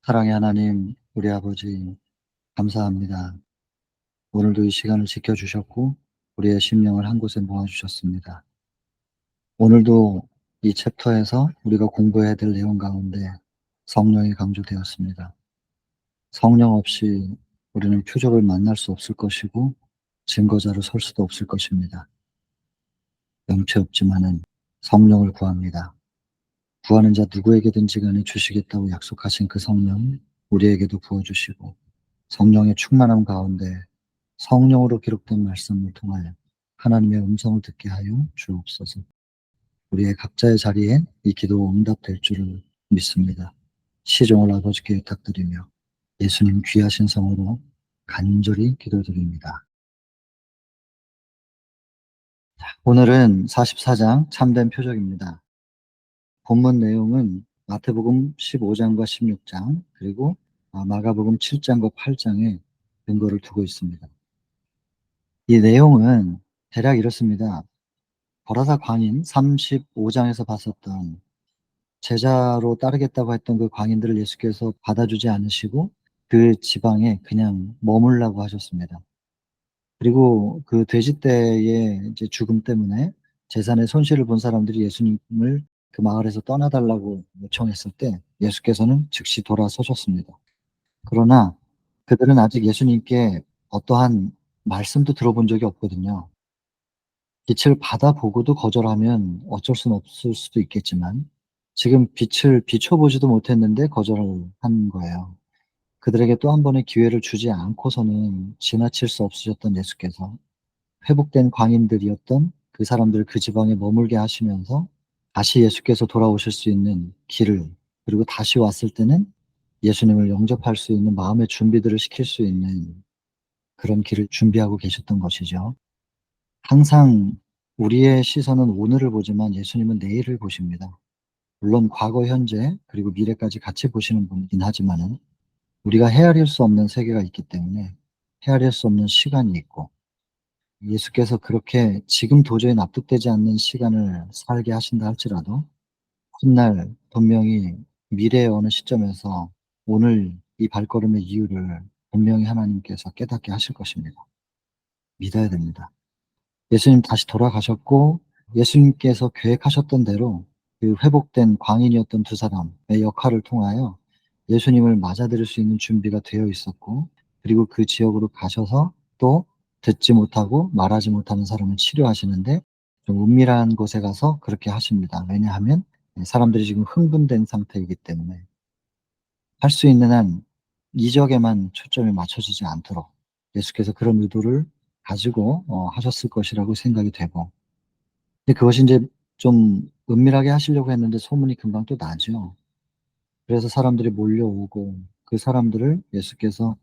사랑의 하나님, 우리 아버지, 감사합니다. 오늘도 이 시간을 지켜주셨고, 우리의 심령을 한 곳에 모아주셨습니다. 오늘도 이 챕터에서 우리가 공부해야 될 내용 가운데 성령이 강조되었습니다. 성령 없이 우리는 표적을 만날 수 없을 것이고, 증거자로 설 수도 없을 것입니다. 영체 없지만은 성령을 구합니다. 구하는 자 누구에게든지 간에 주시겠다고 약속하신 그 성령, 우리에게도 부어주시고, 성령의 충만함 가운데 성령으로 기록된 말씀을 통하여 하나님의 음성을 듣게 하여 주옵소서. 우리의 각자의 자리에 이 기도 응답될 줄을 믿습니다. 시종을 아버지께 부탁드리며 예수님 귀하신 성으로 간절히 기도드립니다. 오늘은 44장 참된 표적입니다. 본문 내용은 마태복음 15장과 16장 그리고 마가복음 7장과 8장에 근거를 두고 있습니다. 이 내용은 대략 이렇습니다. 거라사 광인 35장에서 봤었던 제자로 따르겠다고 했던 그 광인들을 예수께서 받아주지 않으시고 그 지방에 그냥 머물라고 하셨습니다. 그리고 그 돼지떼의 이제 죽음 때문에 재산의 손실을 본 사람들이 예수님을 그 마을에서 떠나달라고 요청했을 때 예수께서는 즉시 돌아서셨습니다. 그러나 그들은 아직 예수님께 어떠한 말씀도 들어본 적이 없거든요. 빛을 받아보고도 거절하면 어쩔 수는 없을 수도 있겠지만 지금 빛을 비춰보지도 못했는데 거절을 한 거예요. 그들에게 또 한 번의 기회를 주지 않고서는 지나칠 수 없으셨던 예수께서 회복된 광인들이었던 그 사람들을 그 지방에 머물게 하시면서 다시 예수께서 돌아오실 수 있는 길을, 그리고 다시 왔을 때는 예수님을 영접할 수 있는 마음의 준비들을 시킬 수 있는 그런 길을 준비하고 계셨던 것이죠. 항상 우리의 시선은 오늘을 보지만 예수님은 내일을 보십니다. 물론 과거, 현재, 그리고 미래까지 같이 보시는 분이긴 하지만은 우리가 헤아릴 수 없는 세계가 있기 때문에 헤아릴 수 없는 시간이 있고, 예수께서 그렇게 지금 도저히 납득되지 않는 시간을 살게 하신다 할지라도 훗날 분명히 미래의 어느 시점에서 오늘 이 발걸음의 이유를 분명히 하나님께서 깨닫게 하실 것입니다. 믿어야 됩니다. 예수님 다시 돌아가셨고 예수님께서 계획하셨던 대로 그 회복된 광인이었던 두 사람의 역할을 통하여 예수님을 맞아들일 수 있는 준비가 되어 있었고, 그리고 그 지역으로 가셔서 또 듣지 못하고 말하지 못하는 사람을 치료하시는데 좀 은밀한 곳에 가서 그렇게 하십니다. 왜냐하면 사람들이 지금 흥분된 상태이기 때문에 할 수 있는 한 이적에만 초점이 맞춰지지 않도록 예수께서 그런 의도를 가지고 하셨을 것이라고 생각이 되고, 근데 그것이 이제 좀 은밀하게 하시려고 했는데 소문이 금방 또 나죠. 그래서 사람들이 몰려오고 그 사람들을 예수께서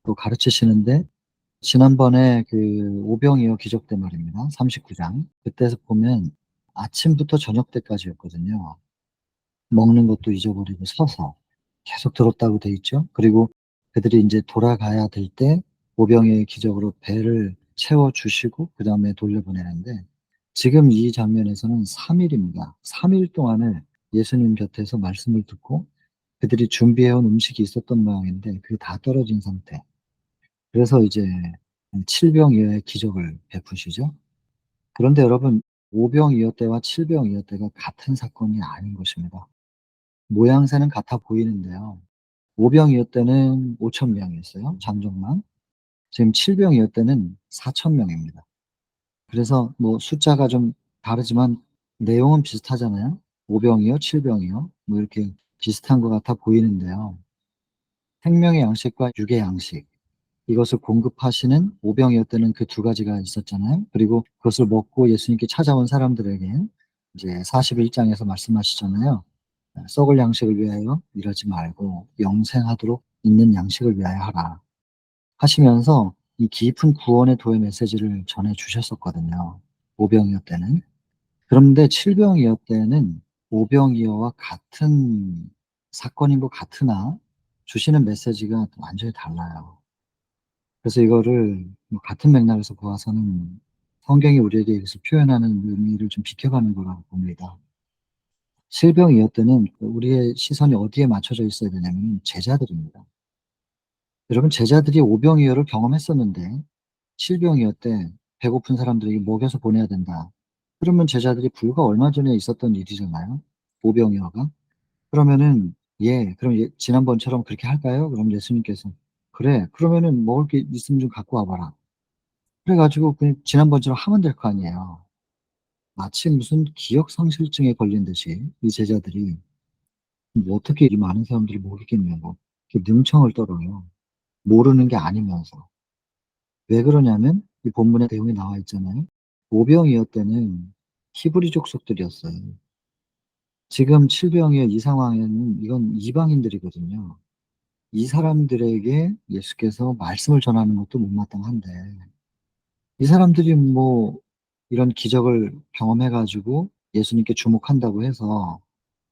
또 가르치시는데, 지난번에 그 오병이어 기적 때 말입니다. 39장. 그때에서 보면 아침부터 저녁 때까지였거든요. 먹는 것도 잊어버리고 서서 계속 들었다고 돼 있죠. 그리고 그들이 이제 돌아가야 될 때 오병이어의 기적으로 배를 채워 주시고 그다음에 돌려보내는데, 지금 이 장면에서는 3 일입니다. 3일 동안을 예수님 곁에서 말씀을 듣고 그들이 준비해 온 음식이 있었던 모양인데 그게 다 떨어진 상태. 그래서 이제 칠병이어의 기적을 베푸시죠. 그런데 여러분, 오병이어 때와 칠병이어 때가 같은 사건이 아닌 것입니다. 모양새는 같아 보이는데요. 오병이어 때는 5천 명이었어요, 장정만. 지금 칠병이어 때는 4천 명입니다. 그래서 뭐 숫자가 좀 다르지만 내용은 비슷하잖아요. 오병이어, 칠병이어 뭐 이렇게 비슷한 것 같아 보이는데요. 생명의 양식과 육의 양식, 이것을 공급하시는 오병이어 때는 그 두 가지가 있었잖아요. 그리고 그것을 먹고 예수님께 찾아온 사람들에게 이제 41장에서 말씀하시잖아요. 썩을 양식을 위하여 일하지 말고 영생하도록 있는 양식을 위하여 하라 하시면서 이 깊은 구원의 도의 메시지를 전해 주셨었거든요. 오병이어 때는. 그런데 칠병이어 때는 오병이어와 같은 사건인 것 같으나 주시는 메시지가 완전히 달라요. 그래서 이거를 뭐 같은 맥락에서 보아서는 성경이 우리에게 이것을 표현하는 의미를 좀 비켜가는 거라고 봅니다. 질병이어 때는 우리의 시선이 어디에 맞춰져 있어야 되냐면 제자들입니다. 여러분 제자들이 오병이어를 경험했었는데 질병이어 때 배고픈 사람들에게 먹여서 보내야 된다. 그러면 제자들이 불과 얼마 전에 있었던 일이잖아요. 오병이어가. 그러면은 "예. 그럼 예 지난번처럼 그렇게 할까요?" 그럼 예수님께서 "그래. 그러면은 먹을 게 있으면 좀 갖고 와 봐라." 그래 가지고 그냥 지난번처럼 하면 될 거 아니에요. 마치 무슨 기억상실증에 걸린 듯이 이 제자들이 뭐 어떻게 이 많은 사람들을 먹이겠냐고 이렇게 능청을 떨어요. 모르는 게 아니면서. 왜 그러냐면 이 본문의 내용에 나와 있잖아요. 오병이어 때는 히브리 족속들이었어요. 지금 칠병이어 이 상황에는 이건 이방인들이거든요. 이 사람들에게 예수께서 말씀을 전하는 것도 못마땅한데 이 사람들이 뭐 이런 기적을 경험해 가지고 예수님께 주목한다고 해서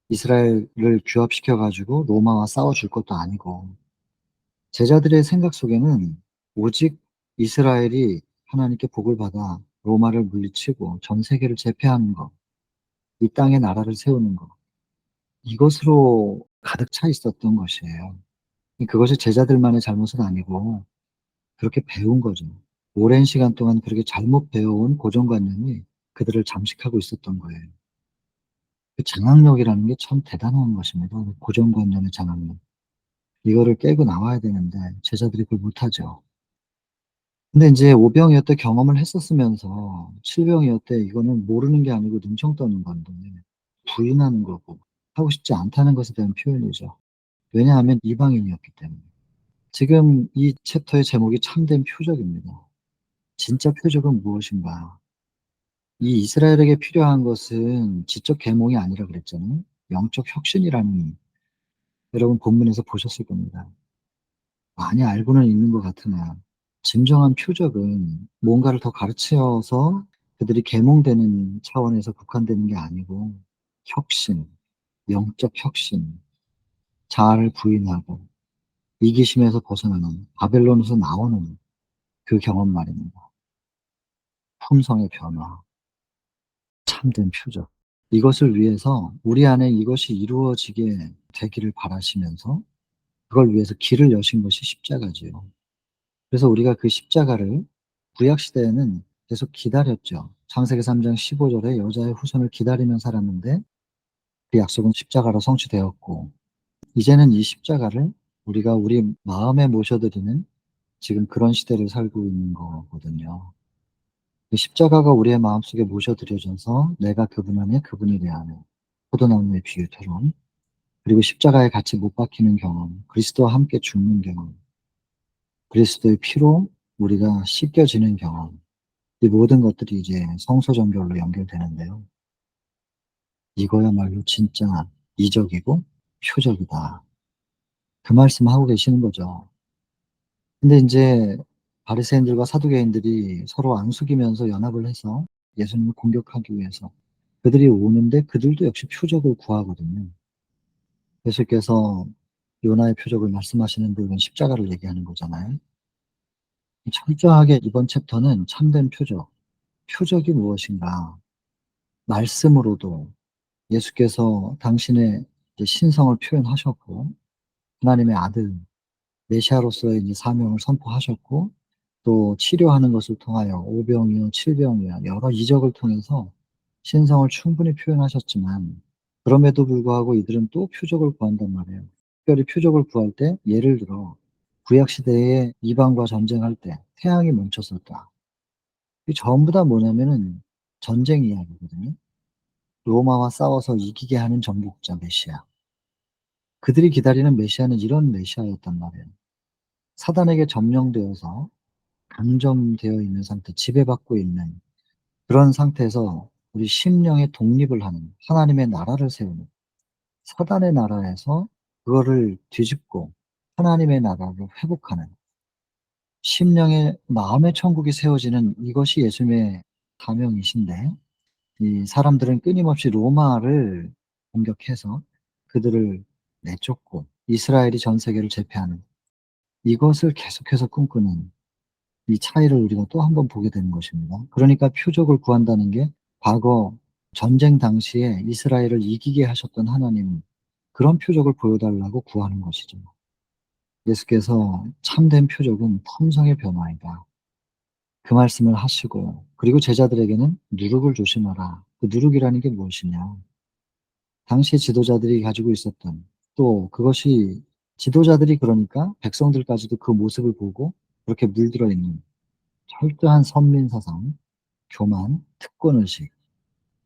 이스라엘을 규합시켜 가지고 로마와 싸워 줄 것도 아니고 제자들의 생각 속에는 오직 이스라엘이 하나님께 복을 받아 로마를 물리치고 전 세계를 제패하는 것, 이 땅에 나라를 세우는 것, 이것으로 가득 차 있었던 것이에요. 그것이 제자들만의 잘못은 아니고 그렇게 배운 거죠. 오랜 시간 동안 그렇게 잘못 배워온 고정관념이 그들을 잠식하고 있었던 거예요. 그 장악력이라는 게 참 대단한 것입니다. 그 고정관념의 장악력. 이거를 깨고 나와야 되는데 제자들이 그걸 못하죠. 근데 인제 오병이어 때 경험을 했었으면서 칠병이어 때 이거는 모르는 게 아니고 능청 떠는 건데 부인하는 거고 하고 싶지 않다는 것에 대한 표현이죠. 왜냐하면 이방인이었기 때문에. 지금 이 챕터의 제목이 참된 표적입니다. 진짜 표적은 무엇인가? 이 이스라엘에게 필요한 것은 지적 계몽이 아니라 그랬잖아요. 영적 혁신이라는 여러분 본문에서 보셨을 겁니다. 많이 알고는 있는 것 같으나 진정한 표적은 뭔가를 더 가르쳐서 그들이 계몽되는 차원에서 국한되는 게 아니고 혁신, 영적 혁신, 자아를 부인하고 이기심에서 벗어나는 바벨론에서 나오는 그 경험 말입니다. 품성의 변화, 참된 표적. 이것을 위해서 우리 안에 이것이 이루어지게 되기를 바라시면서 그걸 위해서 길을 여신 것이 십자가지요. 그래서 우리가 그 십자가를 구약 시대에는 계속 기다렸죠. 창세기 3장 15 절에 여자의 후손을 기다리며 살았는데 그 약속은 십자가로 성취되었고 이제는 이 십자가를 우리가 우리 마음에 모셔드리는 지금 그런 시대를 살고 있는 거거든요. 이 십자가가 우리의 마음속에 모셔드려져서 내가 그분 안에 그분이 내 안에 포도나무의 비유처럼 그리고 십자가에 같이 못 박히는 경험, 그리스도와 함께 죽는 경험, 그리스도의 피로 우리가 씻겨지는 경험, 이 모든 것들이 이제 성소정결로 연결되는데요. 이거야말로 진짜 이적이고 표적이다. 그 말씀하고 계시는 거죠. 근데 인제 바리새인들과 사두개인들이 서로 앙숙이면서 연합을 해서 예수님을 공격하기 위해서 그들이 오는데 그들도 역시 표적을 구하거든요. 예수께서 요나의 표적을 말씀하시는데 이건 십자가를 얘기하는 거잖아요. 철저하게 이번 챕터는 참된 표적, 표적이 무엇인가 말씀으로도 예수께서 당신의 이제 신성을 표현하셨고 하나님의 아들 메시아로서의 이제 사명을 선포하셨고 또 치료하는 것을 통하여 오병이어 칠병이어 여러 이적을 통해서 신성을 충분히 표현하셨지만 그럼에도 불구하고 이들은 또 표적을 구한단 말이에요. 특별히 표적을 구할 때 예를 들어 구약 시대에 이방과 전쟁할 때 태양이 멈췄었다. 이 전부 다 뭐냐면은 전쟁 이야기거든요. 로마와 싸워서 이기게 하는 정복자 메시아. 그들이 기다리는 메시아는 이런 메시아였단 말이에요. 사단에게 점령되어서 감점되어 있는 상태, 지배받고 있는 그런 상태에서 우리 심령의 독립을 하는 하나님의 나라를 세우는 사단의 나라에서 그거를 뒤집고 하나님의 나라를 회복하는 심령의 마음의 천국이 세워지는 이것이 예수님의 사명이신데 이 사람들은 끊임없이 로마를 공격해서 그들을 내쫓고 이스라엘이 전 세계를 제패하는 이것을 계속해서 꿈꾸는 이 차이를 우리가 또 한 번 보게 되는 것입니다. 그러니까 표적을 구한다는 게 과거 전쟁 당시에 이스라엘을 이기게 하셨던 하나님, 그런 표적을 보여달라고 구하는 것이죠. 예수께서 참된 표적은 품성의 변화이다. 그 말씀을 하시고, 그리고 제자들에게는 누룩을 조심하라. 그 누룩이라는 게 무엇이냐? 당시 지도자들이 가지고 있었던, 또 그것이 지도자들이, 그러니까 백성들까지도 그 모습을 보고 그렇게 물들어 있는 철저한 선민사상, 교만, 특권의식.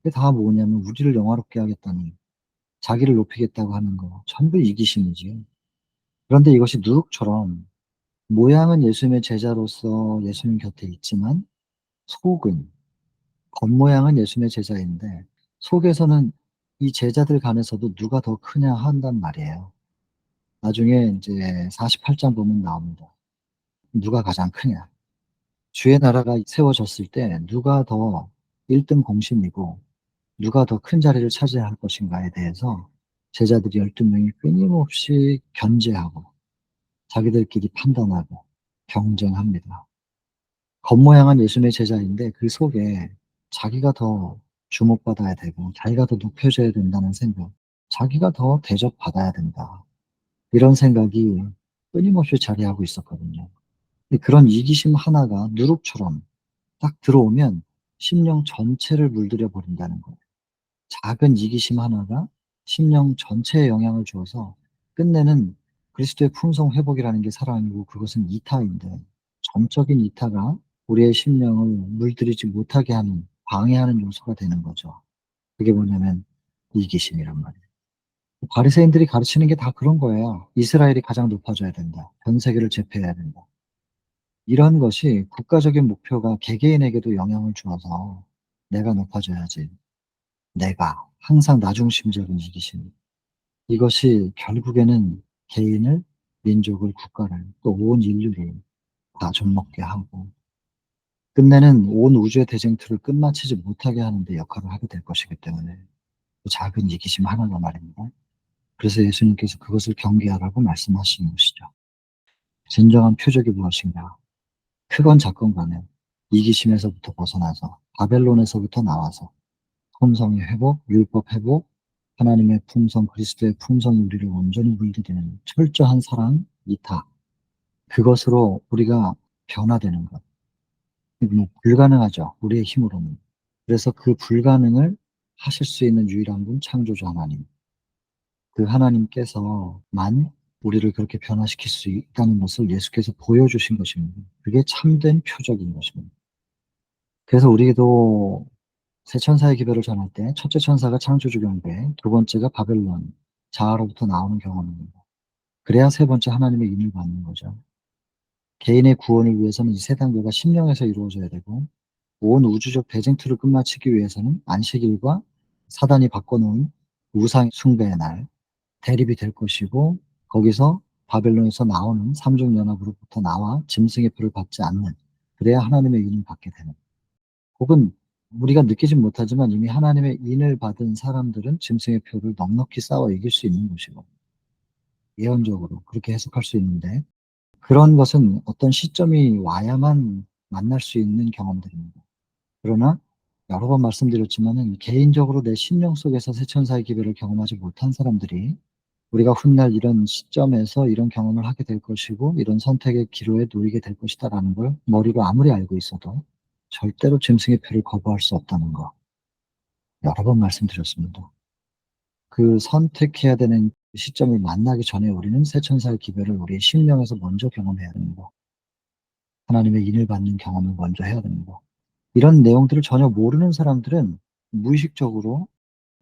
이게 다 뭐냐면 우리를 영화롭게 하겠다니, 자기를 높이겠다고 하는 거, 전부 이기심이지요. 그런데 이것이 누룩처럼 모양은 예수님의 제자로서 예수님 곁에 있지만 속은, 겉모양은 예수님의 제자인데 속에서는 이 제자들 간에서도 누가 더 크냐 한단 말이에요. 나중에 이제 48장 보면 나옵니다. 누가 가장 크냐. 주의 나라가 세워졌을 때 누가 더 1등 공신이고 누가 더 큰 자리를 차지할 것인가에 대해서 제자들이 12명이 끊임없이 견제하고 자기들끼리 판단하고 경쟁합니다. 겉모양은 예수님의 제자인데 그 속에 자기가 더 주목받아야 되고 자기가 더 높여져야 된다는 생각, 자기가 더 대접받아야 된다. 이런 생각이 끊임없이 자리하고 있었거든요. 근데 그런 이기심 하나가 누룩처럼 딱 들어오면 심령 전체를 물들여 버린다는 거예요. 작은 이기심 하나가 심령 전체에 영향을 주어서 끝내는 그리스도의 품성 회복이라는 게 사랑이고, 그것은 이타인데 점적인 이타가 우리의 심령을 물들이지 못하게 하는, 방해하는 요소가 되는 거죠. 그게 뭐냐면 이기심이란 말이에요. 바리새인들이 가르치는 게 다 그런 거예요. 이스라엘이 가장 높아져야 된다. 전 세계를 제패해야 된다. 이런 것이 국가적인 목표가 개개인에게도 영향을 주어서 내가 높아져야지. 내가 항상 나중심적인 이기심. 이것이 결국에는 개인을, 민족을, 국가를, 또 온 인류를 다 좀먹게 하고 끝내는 온 우주의 대쟁투를 끝마치지 못하게 하는 데 역할을 하게 될 것이기 때문에 그 작은 이기심 하나가 말입니다. 그래서 예수님께서 그것을 경계하라고 말씀하시는 것이죠. 진정한 표적이 무엇인가? 크건 작건 간에 이기심에서부터 벗어나서 바벨론에서부터 나와서 품성의 회복, 율법 회복, 하나님의 품성, 그리스도의 품성이 우리를 온전히 물들이는 철저한 사랑, 이타. 그것으로 우리가 변화되는 것. 뭐 불가능하죠. 우리의 힘으로는. 그래서 그 불가능을 하실 수 있는 유일한 분, 창조주 하나님. 그 하나님께서만 우리를 그렇게 변화시킬 수 있다는 것을 예수께서 보여주신 것입니다. 그게 참된 표적인 것입니다. 그래서 우리도 세 천사의 기별을 전할 때 첫째 천사가 창조주 경배, 두 번째가 바벨론, 자아로부터 나오는 경험입니다. 그래야 세 번째 하나님의 인을 받는 거죠. 개인의 구원을 위해서는 이 세 단계가 심령에서 이루어져야 되고, 온 우주적 대쟁투를 끝마치기 위해서는 안식일과 사단이 바꿔놓은 우상 숭배의 날, 대립이 될 것이고, 거기서 바벨론에서 나오는 삼중연합으로부터 나와 짐승의 표를 받지 않는, 그래야 하나님의 인을 받게 되는, 혹은 우리가 느끼진 못하지만 이미 하나님의 인을 받은 사람들은 짐승의 표를 넉넉히 싸워 이길 수 있는 것이고, 예언적으로 그렇게 해석할 수 있는데, 그런 것은 어떤 시점이 와야만 만날 수 있는 경험들입니다. 그러나 여러 번 말씀드렸지만은 개인적으로 내 심령 속에서 새 천사의 기별을 경험하지 못한 사람들이 우리가 훗날 이런 시점에서 이런 경험을 하게 될 것이고 이런 선택의 기로에 놓이게 될 것이다라는 걸 머리로 아무리 알고 있어도 절대로 짐승의 표를 거부할 수 없다는 거 여러 번 말씀드렸습니다. 그 선택해야 되는 시점을 만나기 전에 우리는 새 천사의 기별을 우리의 심령에서 먼저 경험해야 됩니다. 하나님의 인을 받는 경험을 먼저 해야 됩니다. 이런 내용들을 전혀 모르는 사람들은 무의식적으로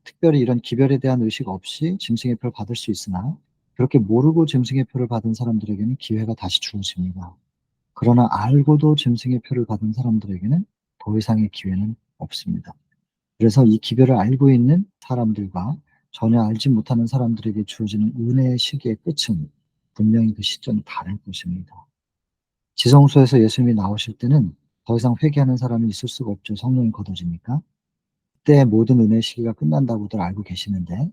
특별히 이런 기별에 대한 의식 없이 짐승의 표를 받을 수 있으나, 그렇게 모르고 짐승의 표를 받은 사람들에게는 기회가 다시 주어집니다. 그러나 알고도 짐승의 표를 받은 사람들에게는 더 이상의 기회는 없습니다. 그래서 이 기별을 알고 있는 사람들과 전혀 알지 못하는 사람들에게 주어지는 은혜의 시기의 끝은 분명히 그 시점이 다를 것입니다. 지성소에서 예수님이 나오실 때는 더 이상 회개하는 사람이 있을 수가 없죠. 성령이 걷어지니까. 그때 모든 은혜의 시기가 끝난다고들 알고 계시는데,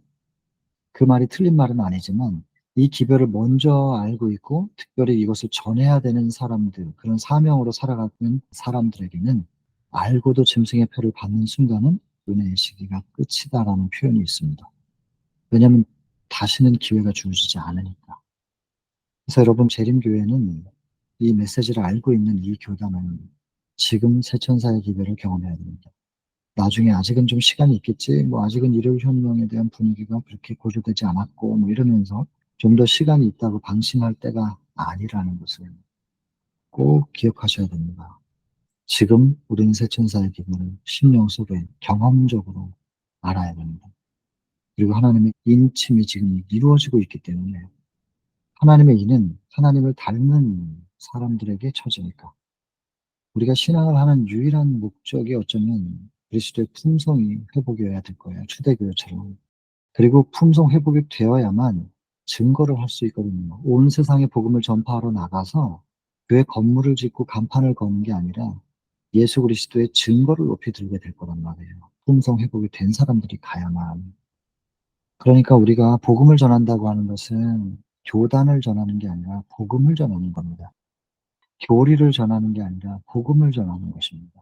그 말이 틀린 말은 아니지만 이 기별을 먼저 알고 있고 특별히 이것을 전해야 되는 사람들, 그런 사명으로 살아가는 사람들에게는 알고도 짐승의 표를 받는 순간은 은혜의 시기가 끝이다라는 표현이 있습니다. 왜냐하면 다시는 기회가 주어지지 않으니까. 그래서 여러분, 재림교회는 이 메시지를 알고 있는 이 교단은 지금 새천사의 기별을 경험해야 됩니다. 나중에 아직은 좀 시간이 있겠지, 아직은 일요일혁명에 대한 분위기가 그렇게 고조되지 않았고, 이러면서 좀 더 시간이 있다고 방심할 때가 아니라는 것을 꼭 기억하셔야 됩니다. 지금 우리는 새천사의 기별을 심령 속에 경험적으로 알아야 됩니다. 그리고 하나님의 인침이 지금 이루어지고 있기 때문에 하나님의 인은 하나님을 닮은 사람들에게 처지니까 우리가 신앙을 하는 유일한 목적이 어쩌면 그리스도의 품성이 회복이어야 될 거예요. 초대교회처럼. 그리고 품성 회복이 되어야만 증거를 할 수 있거든요. 온 세상에 복음을 전파하러 나가서 교회 건물을 짓고 간판을 거는 게 아니라 예수 그리스도의 증거를 높이 들게 될 거란 말이에요. 품성 회복이 된 사람들이 가야만. 그러니까 우리가 복음을 전한다고 하는 것은 교단을 전하는 게 아니라 복음을 전하는 겁니다. 교리를 전하는 게 아니라 복음을 전하는 것입니다.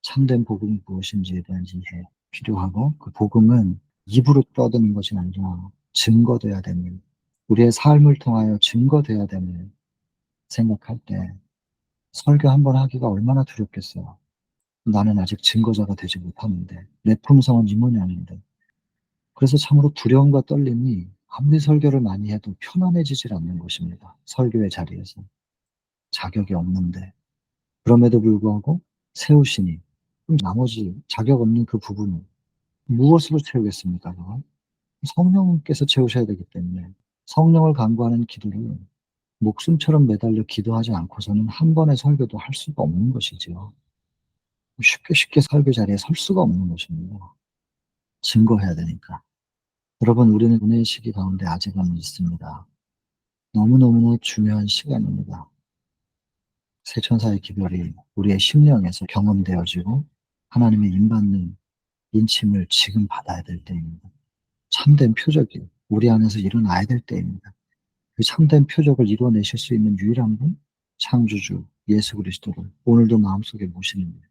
참된 복음이 무엇인지에 대한 이해 필요하고, 그 복음은 입으로 떠드는 것이 아니라 증거돼야 되는, 우리의 삶을 통하여 증거돼야 되는 생각할 때 설교 한 번 하기가 얼마나 두렵겠어요. 나는 아직 증거자가 되지 못하는데, 내 품성은 이 모양인데. 그래서 참으로 두려움과 떨림이 아무리 설교를 많이 해도 편안해지질 않는 것입니다. 설교의 자리에서. 자격이 없는데. 그럼에도 불구하고 세우시니 그럼 나머지 자격 없는 그 부분은 무엇으로 채우겠습니까? 그건? 성령께서 채우셔야 되기 때문에 성령을 간구하는 기도를 목숨처럼 매달려 기도하지 않고서는 한 번의 설교도 할 수가 없는 것이지요. 쉽게 쉽게 설교 자리에 설 수가 없는 것입니다. 증거해야 되니까. 여러분, 우리는 은혜의 시기 가운데 아직은 있습니다. 너무너무나 중요한 시간입니다. 새천사의 기별이 우리의 심령에서 경험되어지고 하나님의 인받는 인침을 지금 받아야 될 때입니다. 참된 표적이 우리 안에서 일어나야 될 때입니다. 그 참된 표적을 이루어내실 수 있는 유일한 분, 창조주 예수 그리스도를 오늘도 마음속에 모시는 거예요.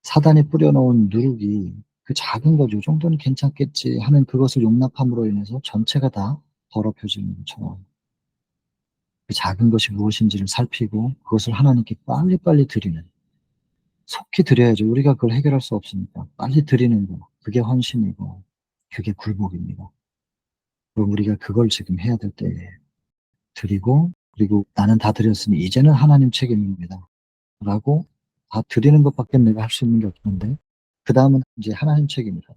사단이 뿌려놓은 누룩이 그 작은 것, 요 정도는 괜찮겠지 하는 그것을 용납함으로 인해서 전체가 다 더럽혀지는 것처럼, 그 작은 것이 무엇인지를 살피고 그것을 하나님께 빨리빨리 드리는, 속히 드려야죠. 우리가 그걸 해결할 수 없으니까 빨리 드리는 거, 그게 헌신이고 그게 굴복입니다. 그럼 우리가 그걸 지금 해야 될 때에 드리고, 그리고 나는 다 드렸으니 이제는 하나님 책임입니다 라고, 다 드리는 것밖에 내가 할 수 있는 게 없는데 그 다음은 이제 하나님 책임이다,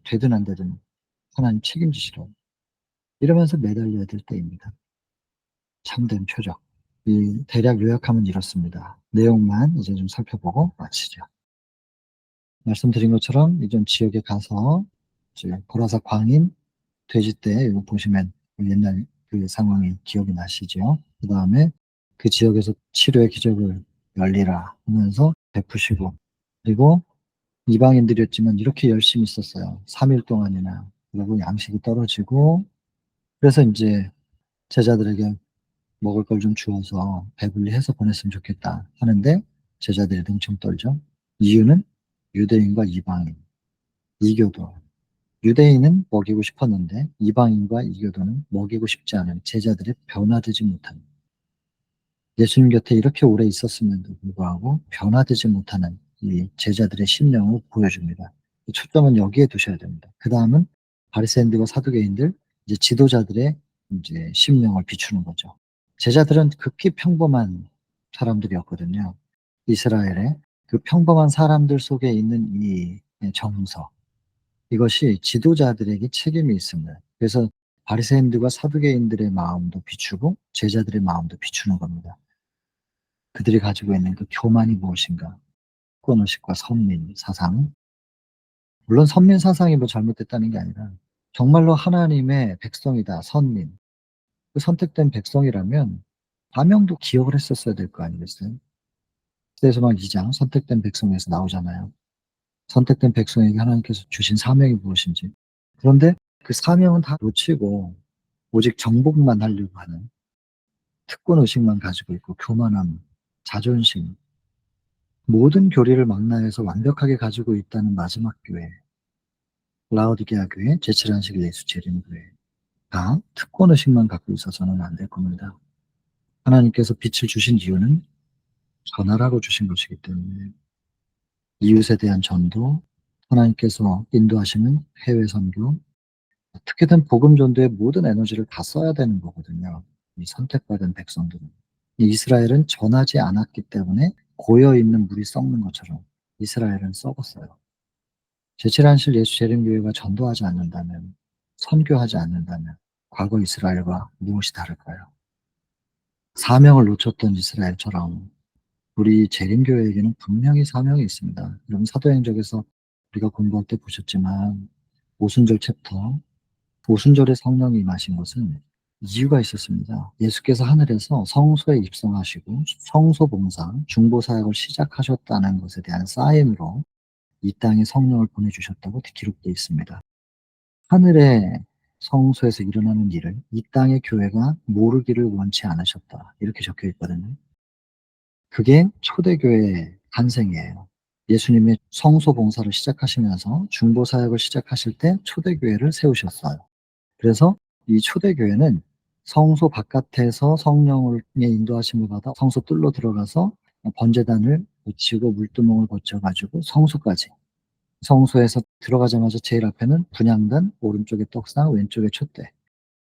되든 안 되든 하나님 책임지시라고, 이러면서 매달려야 될 때입니다. 참된 표적. 이 대략 요약하면 이렇습니다. 내용만 이제 좀 살펴보고 마치죠. 말씀드린 것처럼 이전 지역에 가서 이제 보라사 광인 돼지떼 이거 보시면 옛날 그 상황이 기억이 나시죠. 그 다음에 그 지역에서 치료의 기적을 열리라 하면서 베푸시고, 그리고 이방인들이었지만 이렇게 열심히 있었어요. 3일 동안이나. 그리고 양식이 떨어지고, 그래서 이제 제자들에게 먹을 걸 좀 주어서 배불리 해서 보냈으면 좋겠다 하는데 제자들이 등청 떨죠. 이유는 유대인과 이방인, 이교도. 유대인은 먹이고 싶었는데 이방인과 이교도는 먹이고 싶지 않은 제자들의 변화되지 못한, 예수님 곁에 이렇게 오래 있었음에도 불구하고 변화되지 못하는 이 제자들의 심령을 보여줍니다. 초점은 여기에 두셔야 됩니다. 그 다음은 바리새인들과 사두개인들, 이제 지도자들의 이제 심령을 비추는 거죠. 제자들은 극히 평범한 사람들이었거든요. 이스라엘의 그 평범한 사람들 속에 있는 이 정서, 이것이 지도자들에게 책임이 있습니다. 그래서 바리새인들과 사두개인들의 마음도 비추고 제자들의 마음도 비추는 겁니다. 그들이 가지고 있는 그 교만이 무엇인가? 권의식과 선민 사상. 물론 선민 사상이 뭐 잘못됐다는 게 아니라 정말로 하나님의 백성이다, 선민. 그 선택된 백성이라면 사명도 기억을 했었어야 될 거 아니겠어요? 그래서만 2장 선택된 백성에서 나오잖아요. 선택된 백성에게 하나님께서 주신 사명이 무엇인지. 그런데 그 사명은 다 놓치고 오직 정복만 하려고 하는 특권 의식만 가지고 있고 교만함, 자존심, 모든 교리를 망라해서 완벽하게 가지고 있다는 마지막 교회, 라오디게아 교회, 제7안식 예수 재림교회 다 특권의식만 갖고 있어서는 안 될 겁니다. 하나님께서 빛을 주신 이유는 전하라고 주신 것이기 때문에 이웃에 대한 전도, 하나님께서 인도하시는 해외 선교, 어떻게든 복음 전도에 모든 에너지를 다 써야 되는 거거든요. 이 선택받은 백성들은. 이스라엘은 전하지 않았기 때문에 고여있는 물이 썩는 것처럼 이스라엘은 썩었어요. 제7안실 예수 재림교회가 전도하지 않는다면, 선교하지 않는다면 과거 이스라엘과 무엇이 다를까요? 사명을 놓쳤던 이스라엘처럼 우리 재림교회에게는 분명히 사명이 있습니다. 여러분 사도행적에서 우리가 공부할 때 보셨지만 오순절 챕터, 오순절에 성령이 임하신 것은 이유가 있었습니다. 예수께서 하늘에서 성소에 입성하시고 성소봉사, 중보사역을 시작하셨다는 것에 대한 사인으로 이 땅에 성령을 보내주셨다고 기록되어 있습니다. 하늘의 성소에서 일어나는 일을 이 땅의 교회가 모르기를 원치 않으셨다. 이렇게 적혀 있거든요. 그게 초대교회의 탄생이에요. 예수님이 성소 봉사를 시작하시면서 중보 사역을 시작하실 때 초대교회를 세우셨어요. 그래서 이 초대교회는 성소 바깥에서 성령의 인도하심을 받아 성소 뜰로 들어가서 번제단을 붙이고 물두멍을 거쳐가지고 성소까지, 성소에서 들어가자마자 제일 앞에는 분향단, 오른쪽에 떡상, 왼쪽에 촛대.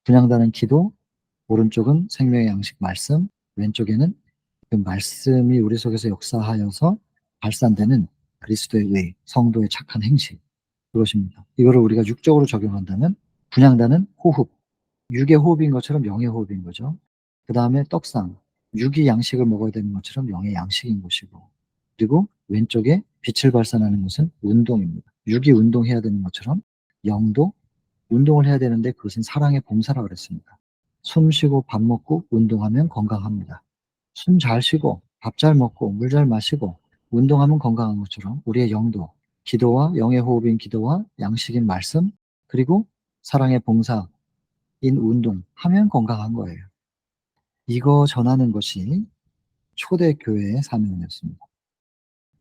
분향단은 기도, 오른쪽은 생명의 양식 말씀, 왼쪽에는 그 말씀이 우리 속에서 역사하여서 발산되는 그리스도의 의, 성도의 착한 행실, 그것입니다. 이거를 우리가 육적으로 적용한다면 분향단은 호흡, 육의 호흡인 것처럼 영의 호흡인 거죠. 그 다음에 떡상, 육이 양식을 먹어야 되는 것처럼 영의 양식인 것이고, 그리고 왼쪽에 빛을 발산하는 것은 운동입니다. 육이 운동해야 되는 것처럼 영도 운동을 해야 되는데 그것은 사랑의 봉사라고 그랬습니다. 숨 쉬고 밥 먹고 운동하면 건강합니다. 숨 잘 쉬고 밥 잘 먹고 물 잘 마시고 운동하면 건강한 것처럼 우리의 영도, 기도와 영의 호흡인 기도와 양식인 말씀, 그리고 사랑의 봉사인 운동하면 건강한 거예요. 이거 전하는 것이 초대교회의 사명이었습니다.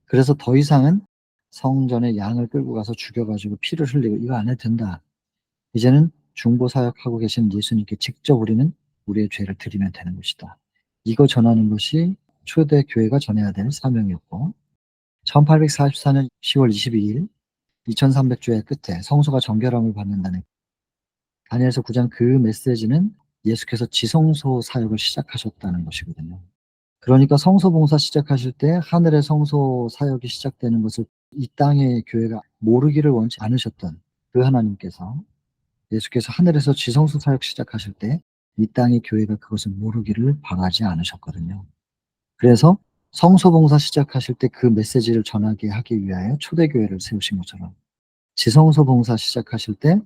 그래서 더 이상은 성전에 양을 끌고 가서 죽여가지고 피를 흘리고 이거 안 해도 된다. 이제는 중보 사역하고 계신 예수님께 직접 우리는 우리의 죄를 드리면 되는 것이다. 이거 전하는 것이 초대교회가 전해야 될 사명이었고, 1844년 10월 22일 2300주의 끝에 성소가 정결함을 받는다는 다니엘서 9장 그 메시지는 예수께서 지성소 사역을 시작하셨다는 것이거든요. 그러니까 성소 봉사 시작하실 때 하늘의 성소 사역이 시작되는 것을 이 땅의 교회가 모르기를 원치 않으셨던 그 하나님께서, 예수께서 하늘에서 지성소 사역 시작하실 때 이 땅의 교회가 그것을 모르기를 바라지 않으셨거든요. 그래서 성소 봉사 시작하실 때 그 메시지를 전하게 하기 위하여 초대교회를 세우신 것처럼 지성소 봉사 시작하실 때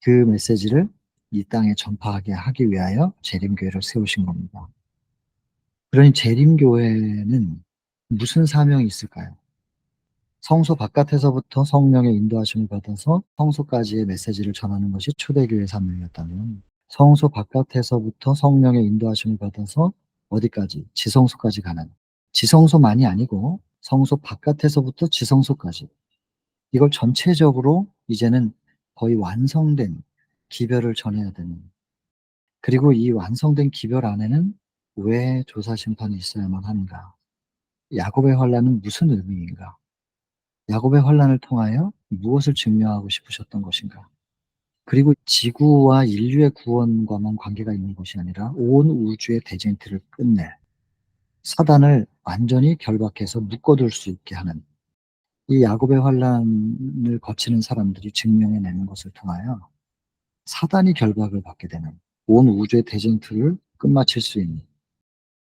그 메시지를 이 땅에 전파하게 하기 위하여 재림교회를 세우신 겁니다. 그러니 재림교회는 무슨 사명이 있을까요? 성소 바깥에서부터 성령의 인도하심을 받아서 성소까지의 메시지를 전하는 것이 초대교회의 사명이었다면, 성소 바깥에서부터 성령의 인도하심을 받아서 어디까지? 지성소까지 가는, 지성소만이 아니고 성소 바깥에서부터 지성소까지, 이걸 전체적으로 이제는 거의 완성된 기별을 전해야 되는, 그리고 이 완성된 기별 안에는 왜 조사심판이 있어야만 하는가? 야곱의 환란은 무슨 의미인가? 야곱의 환란을 통하여 무엇을 증명하고 싶으셨던 것인가? 그리고 지구와 인류의 구원과만 관계가 있는 것이 아니라 온 우주의 대쟁틀을 끝낼, 사단을 완전히 결박해서 묶어둘 수 있게 하는, 이 야곱의 환란을 거치는 사람들이 증명해내는 것을 통하여 사단이 결박을 받게 되는, 온 우주의 대쟁틀을 끝마칠 수 있는,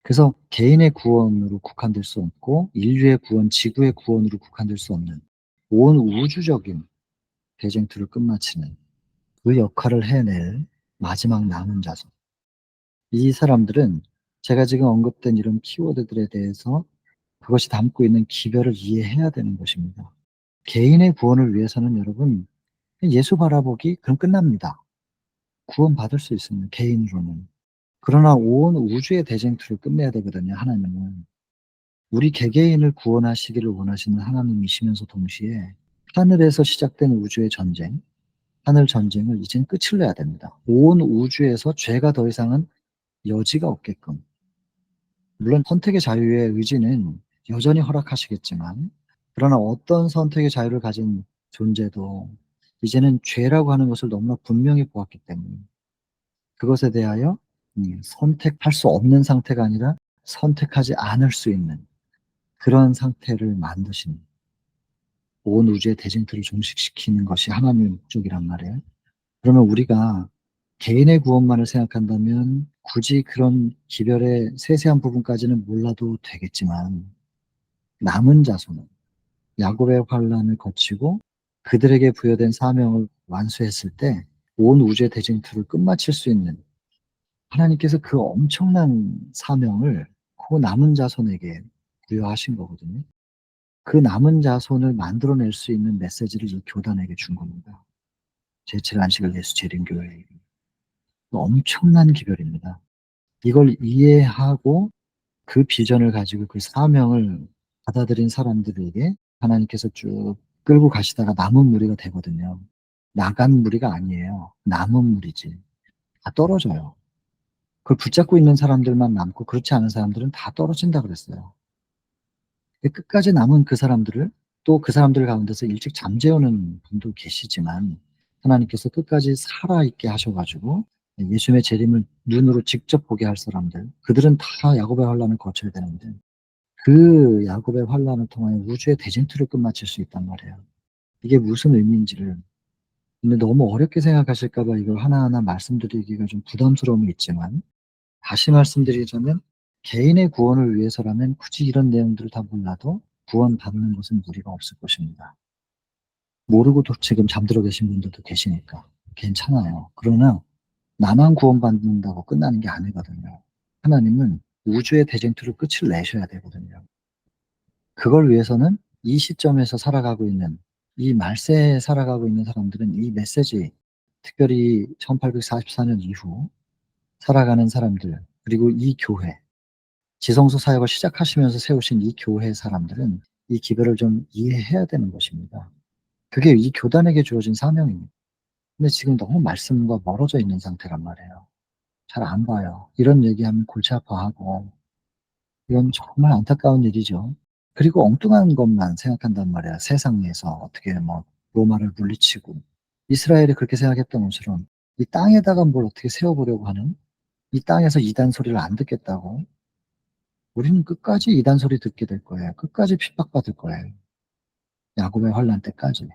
그래서 개인의 구원으로 국한될 수 없고 인류의 구원, 지구의 구원으로 국한될 수 없는 온 우주적인 대쟁투를 끝마치는 그 역할을 해낼 마지막 남은 자손. 이 사람들은 제가 지금 언급된 이런 키워드들에 대해서 그것이 담고 있는 기별을 이해해야 되는 것입니다. 개인의 구원을 위해서는 여러분 예수 바라보기 그럼 끝납니다. 구원 받을 수 있습니다. 개인으로는. 그러나 온 우주의 대쟁투를 끝내야 되거든요. 하나님은. 우리 개개인을 구원하시기를 원하시는 하나님이시면서 동시에 하늘에서 시작된 우주의 전쟁, 하늘 전쟁을 이젠 끝을 내야 됩니다. 온 우주에서 죄가 더 이상은 여지가 없게끔. 물론 선택의 자유의 의지는 여전히 허락하시겠지만, 그러나 어떤 선택의 자유를 가진 존재도 이제는 죄라고 하는 것을 너무나 분명히 보았기 때문에 그것에 대하여 선택할 수 없는 상태가 아니라 선택하지 않을 수 있는 그런 상태를 만드신, 온 우주의 대쟁투를 종식시키는 것이 하나님의 목적이란 말이에요. 그러면 우리가 개인의 구원만을 생각한다면 굳이 그런 기별의 세세한 부분까지는 몰라도 되겠지만, 남은 자손은 야곱의 환란을 거치고 그들에게 부여된 사명을 완수했을 때 온 우주의 대쟁투를 끝마칠 수 있는, 하나님께서 그 엄청난 사명을 그 남은 자손에게 부여하신 거거든요. 그 남은 자손을 만들어낼 수 있는 메시지를 이 교단에게 준 겁니다. 제7안식을 예수 재림교회에게. 엄청난 기별입니다. 이걸 이해하고 그 비전을 가지고 그 사명을 받아들인 사람들에게 하나님께서 쭉 끌고 가시다가 남은 무리가 되거든요. 나간 무리가 아니에요. 남은 무리지. 다 떨어져요. 그걸 붙잡고 있는 사람들만 남고 그렇지 않은 사람들은 다 떨어진다 그랬어요. 끝까지 남은 그 사람들을, 또 그 사람들 가운데서 일찍 잠재우는 분도 계시지만 하나님께서 끝까지 살아있게 하셔가지고 예수님의 재림을 눈으로 직접 보게 할 사람들, 그들은 다 야곱의 환란을 거쳐야 되는데 그 야곱의 환란을 통하여 우주의 대쟁투를 끝마칠 수 있단 말이에요. 이게 무슨 의미인지를, 근데 너무 어렵게 생각하실까 봐 이걸 하나하나 말씀드리기가 좀 부담스러움이 있지만, 다시 말씀드리자면 개인의 구원을 위해서라면 굳이 이런 내용들을 다 몰라도 구원받는 것은 무리가 없을 것입니다. 모르고도 지금 잠들어 계신 분들도 계시니까 괜찮아요. 그러나 나만 구원받는다고 끝나는 게 아니거든요. 하나님은 우주의 대쟁투를 끝을 내셔야 되거든요. 그걸 위해서는 이 시점에서 살아가고 있는, 이 말세에 살아가고 있는 사람들은 이 메시지, 특별히 1844년 이후 살아가는 사람들, 그리고 이 교회, 지성소 사역을 시작하시면서 세우신 이 교회 사람들은 이 기별을 좀 이해해야 되는 것입니다. 그게 이 교단에게 주어진 사명입니다. 근데 지금 너무 말씀과 멀어져 있는 상태란 말이에요. 잘 안 봐요. 이런 얘기하면 골치 아파하고, 이건 정말 안타까운 일이죠. 그리고 엉뚱한 것만 생각한단 말이야. 세상에서 어떻게 뭐 로마를 물리치고, 이스라엘이 그렇게 생각했던 것처럼 이 땅에다가 뭘 어떻게 세워보려고 하는, 이 땅에서 이단 소리를 안 듣겠다고, 우리는 끝까지 이단 소리 듣게 될 거예요. 끝까지 핍박받을 거예요. 야곱의 환란 때까지.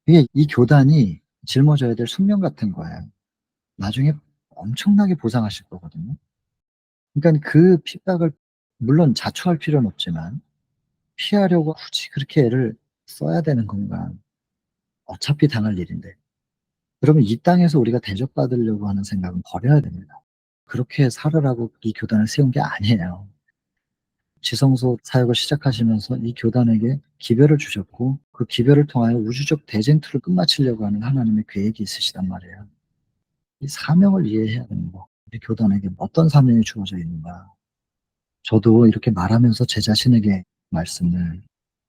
이게 이 교단이 짊어져야 될 숙명 같은 거예요. 나중에 엄청나게 보상하실 거거든요. 그러니까 그 핍박을 물론 자초할 필요는 없지만 피하려고 굳이 그렇게 애를 써야 되는 건가. 어차피 당할 일인데. 그러면 이 땅에서 우리가 대접받으려고 하는 생각은 버려야 됩니다. 그렇게 살으라고 이 교단을 세운 게 아니에요. 지성소 사역을 시작하시면서 이 교단에게 기별을 주셨고 그 기별을 통하여 우주적 대쟁투를 끝마치려고 하는 하나님의 계획이 있으시단 말이에요. 이 사명을 이해해야 되는 거. 우리 교단에게 어떤 사명이 주어져 있는가. 저도 이렇게 말하면서 제 자신에게 말씀을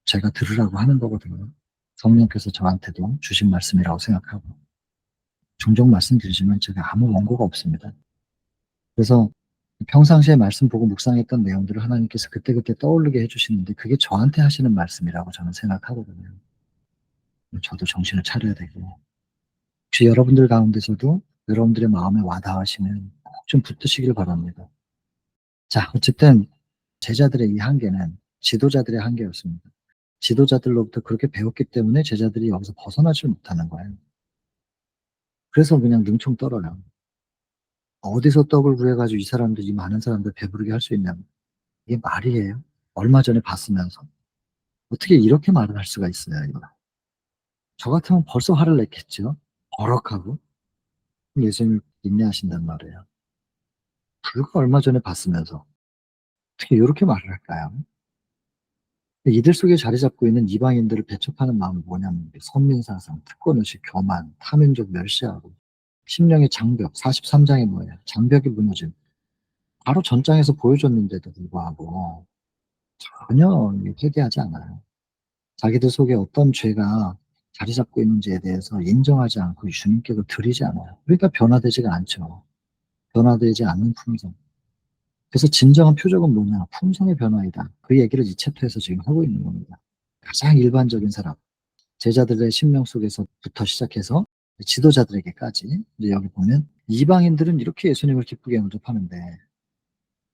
제가 들으라고 하는 거거든요. 성령께서 저한테도 주신 말씀이라고 생각하고, 종종 말씀드리지만 제가 아무 원고가 없습니다. 그래서 평상시에 말씀 보고 묵상했던 내용들을 하나님께서 그때그때 떠오르게 해주시는데 그게 저한테 하시는 말씀이라고 저는 생각하거든요. 저도 정신을 차려야 되고, 혹시 여러분들 가운데서도 여러분들의 마음에 와닿으시면 꼭 좀 붙드시길 바랍니다. 자, 어쨌든 제자들의 이 한계는 지도자들의 한계였습니다. 지도자들로부터 그렇게 배웠기 때문에 제자들이 여기서 벗어나질 못하는 거예요. 그래서 그냥 능청 떨어요. 어디서 떡을 구해가지고 이 사람들, 이 많은 사람들 배부르게 할 수 있냐고. 이게 말이에요? 얼마 전에 봤으면서. 어떻게 이렇게 말을 할 수가 있어요, 이거. 저 같으면 벌써 화를 냈겠죠? 버럭하고. 예수님을 인내하신단 말이에요. 불과 얼마 전에 봤으면서. 어떻게 이렇게 말을 할까요? 이들 속에 자리 잡고 있는 이방인들을 배척하는 마음은 뭐냐면 선민사상, 특권의식, 교만, 타민족 멸시하고 심령의 장벽, 43장이 뭐예요? 장벽이 무너진, 바로 전장에서 보여줬는데도 불구하고 전혀 회개하지 않아요. 자기들 속에 어떤 죄가 자리 잡고 있는지에 대해서 인정하지 않고 주님께로 드리지 않아요. 그러니까 변화되지가 않죠. 변화되지 않는 품성. 그래서 진정한 표적은 뭐냐? 품성의 변화이다. 그 얘기를 이 챕터에서 지금 하고 있는 겁니다. 가장 일반적인 사람, 제자들의 신명 속에서부터 시작해서 지도자들에게까지 이제 여기 보면 이방인들은 이렇게 예수님을 기쁘게 영접하는데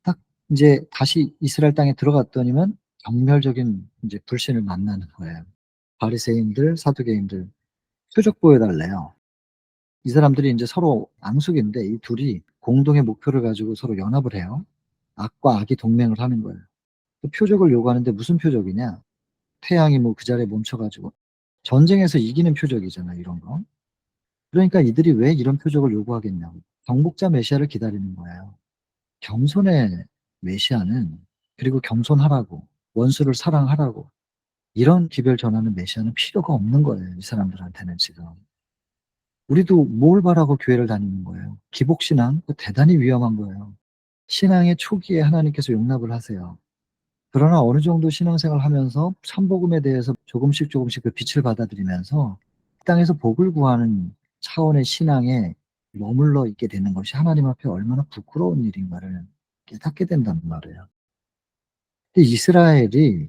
딱 이제 다시 이스라엘 땅에 들어갔더니만 경멸적인 이제 불신을 만나는 거예요. 바리새인들, 사두개인들 표적 보여달래요. 이 사람들이 이제 서로 앙숙인데 이 둘이 공동의 목표를 가지고 서로 연합을 해요. 악과 악이 동맹을 하는 거예요. 그 표적을 요구하는데 무슨 표적이냐? 태양이 뭐 그 자리에 멈춰가지고 전쟁에서 이기는 표적이잖아, 이런 거. 그러니까 이들이 왜 이런 표적을 요구하겠냐고. 정복자 메시아를 기다리는 거예요. 겸손의 메시아는, 그리고 겸손하라고, 원수를 사랑하라고, 이런 기별 전하는 메시아는 필요가 없는 거예요, 이 사람들한테는 지금. 우리도 뭘 바라고 교회를 다니는 거예요? 기복신앙? 그거 대단히 위험한 거예요. 신앙의 초기에 하나님께서 용납을 하세요. 그러나 어느 정도 신앙생활 하면서 참복음에 대해서 조금씩 조금씩 그 빛을 받아들이면서 땅에서 복을 구하는 차원의 신앙에 머물러 있게 되는 것이 하나님 앞에 얼마나 부끄러운 일인가를 깨닫게 된단 말이에요. 근데 이스라엘이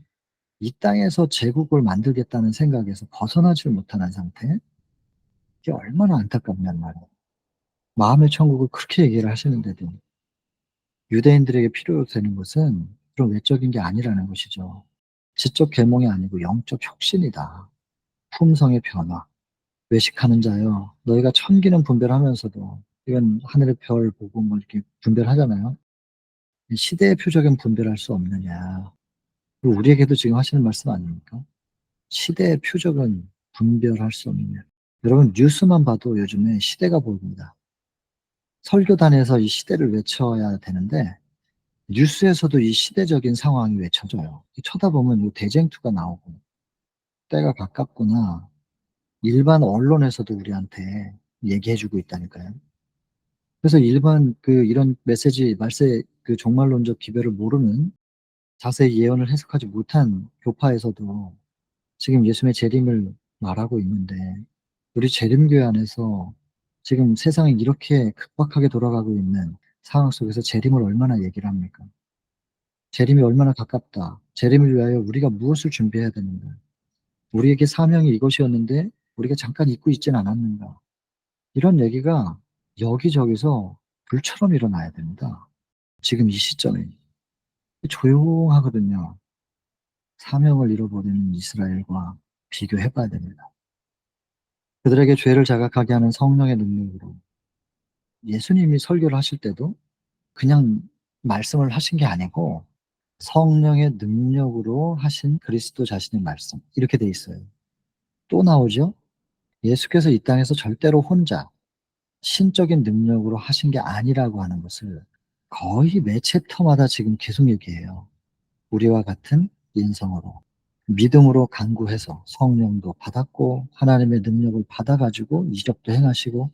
이 땅에서 제국을 만들겠다는 생각에서 벗어나질 못하는 상태, 이게 얼마나 안타깝냔 말이에요. 마음의 천국을 그렇게 얘기를 하시는데도 유대인들에게 필요로 되는 것은 그런 외적인 게 아니라는 것이죠. 지적 계몽이 아니고 영적 혁신이다. 품성의 변화. 외식하는 자여, 너희가 천기는 분별하면서도, 이건 하늘의 별 보고 뭐 이렇게 분별하잖아요. 시대의 표적은 분별할 수 없느냐. 우리에게도 지금 하시는 말씀 아닙니까? 시대의 표적은 분별할 수 없느냐. 여러분, 뉴스만 봐도 요즘에 시대가 보입니다. 설교단에서 이 시대를 외쳐야 되는데, 뉴스에서도 이 시대적인 상황이 외쳐져요. 쳐다보면 이 대쟁투가 나오고, 때가 가깝구나. 일반 언론에서도 우리한테 얘기해주고 있다니까요. 그래서 일반 이런 메시지, 말세 종말론적 기별을 모르는, 자세히 예언을 해석하지 못한 교파에서도 지금 예수님의 재림을 말하고 있는데, 우리 재림교회 안에서 지금 세상이 이렇게 급박하게 돌아가고 있는 상황 속에서 재림을 얼마나 얘기를 합니까? 재림이 얼마나 가깝다. 재림을 위하여 우리가 무엇을 준비해야 되는가? 우리에게 사명이 이것이었는데 우리가 잠깐 잊고 있진 않았는가? 이런 얘기가 여기저기서 불처럼 일어나야 됩니다. 지금 이 시점에. 조용하거든요. 사명을 잃어버리는 이스라엘과 비교해 봐야 됩니다. 그들에게 죄를 자각하게 하는 성령의 능력으로 예수님이 설교를 하실 때도 그냥 말씀을 하신 게 아니고 성령의 능력으로 하신 그리스도 자신의 말씀. 이렇게 돼 있어요. 또 나오죠? 예수께서 이 땅에서 절대로 혼자 신적인 능력으로 하신 게 아니라고 하는 것을 거의 매 챕터마다 지금 계속 얘기해요. 우리와 같은 인성으로 믿음으로 간구해서 성령도 받았고 하나님의 능력을 받아가지고 이적도 행하시고,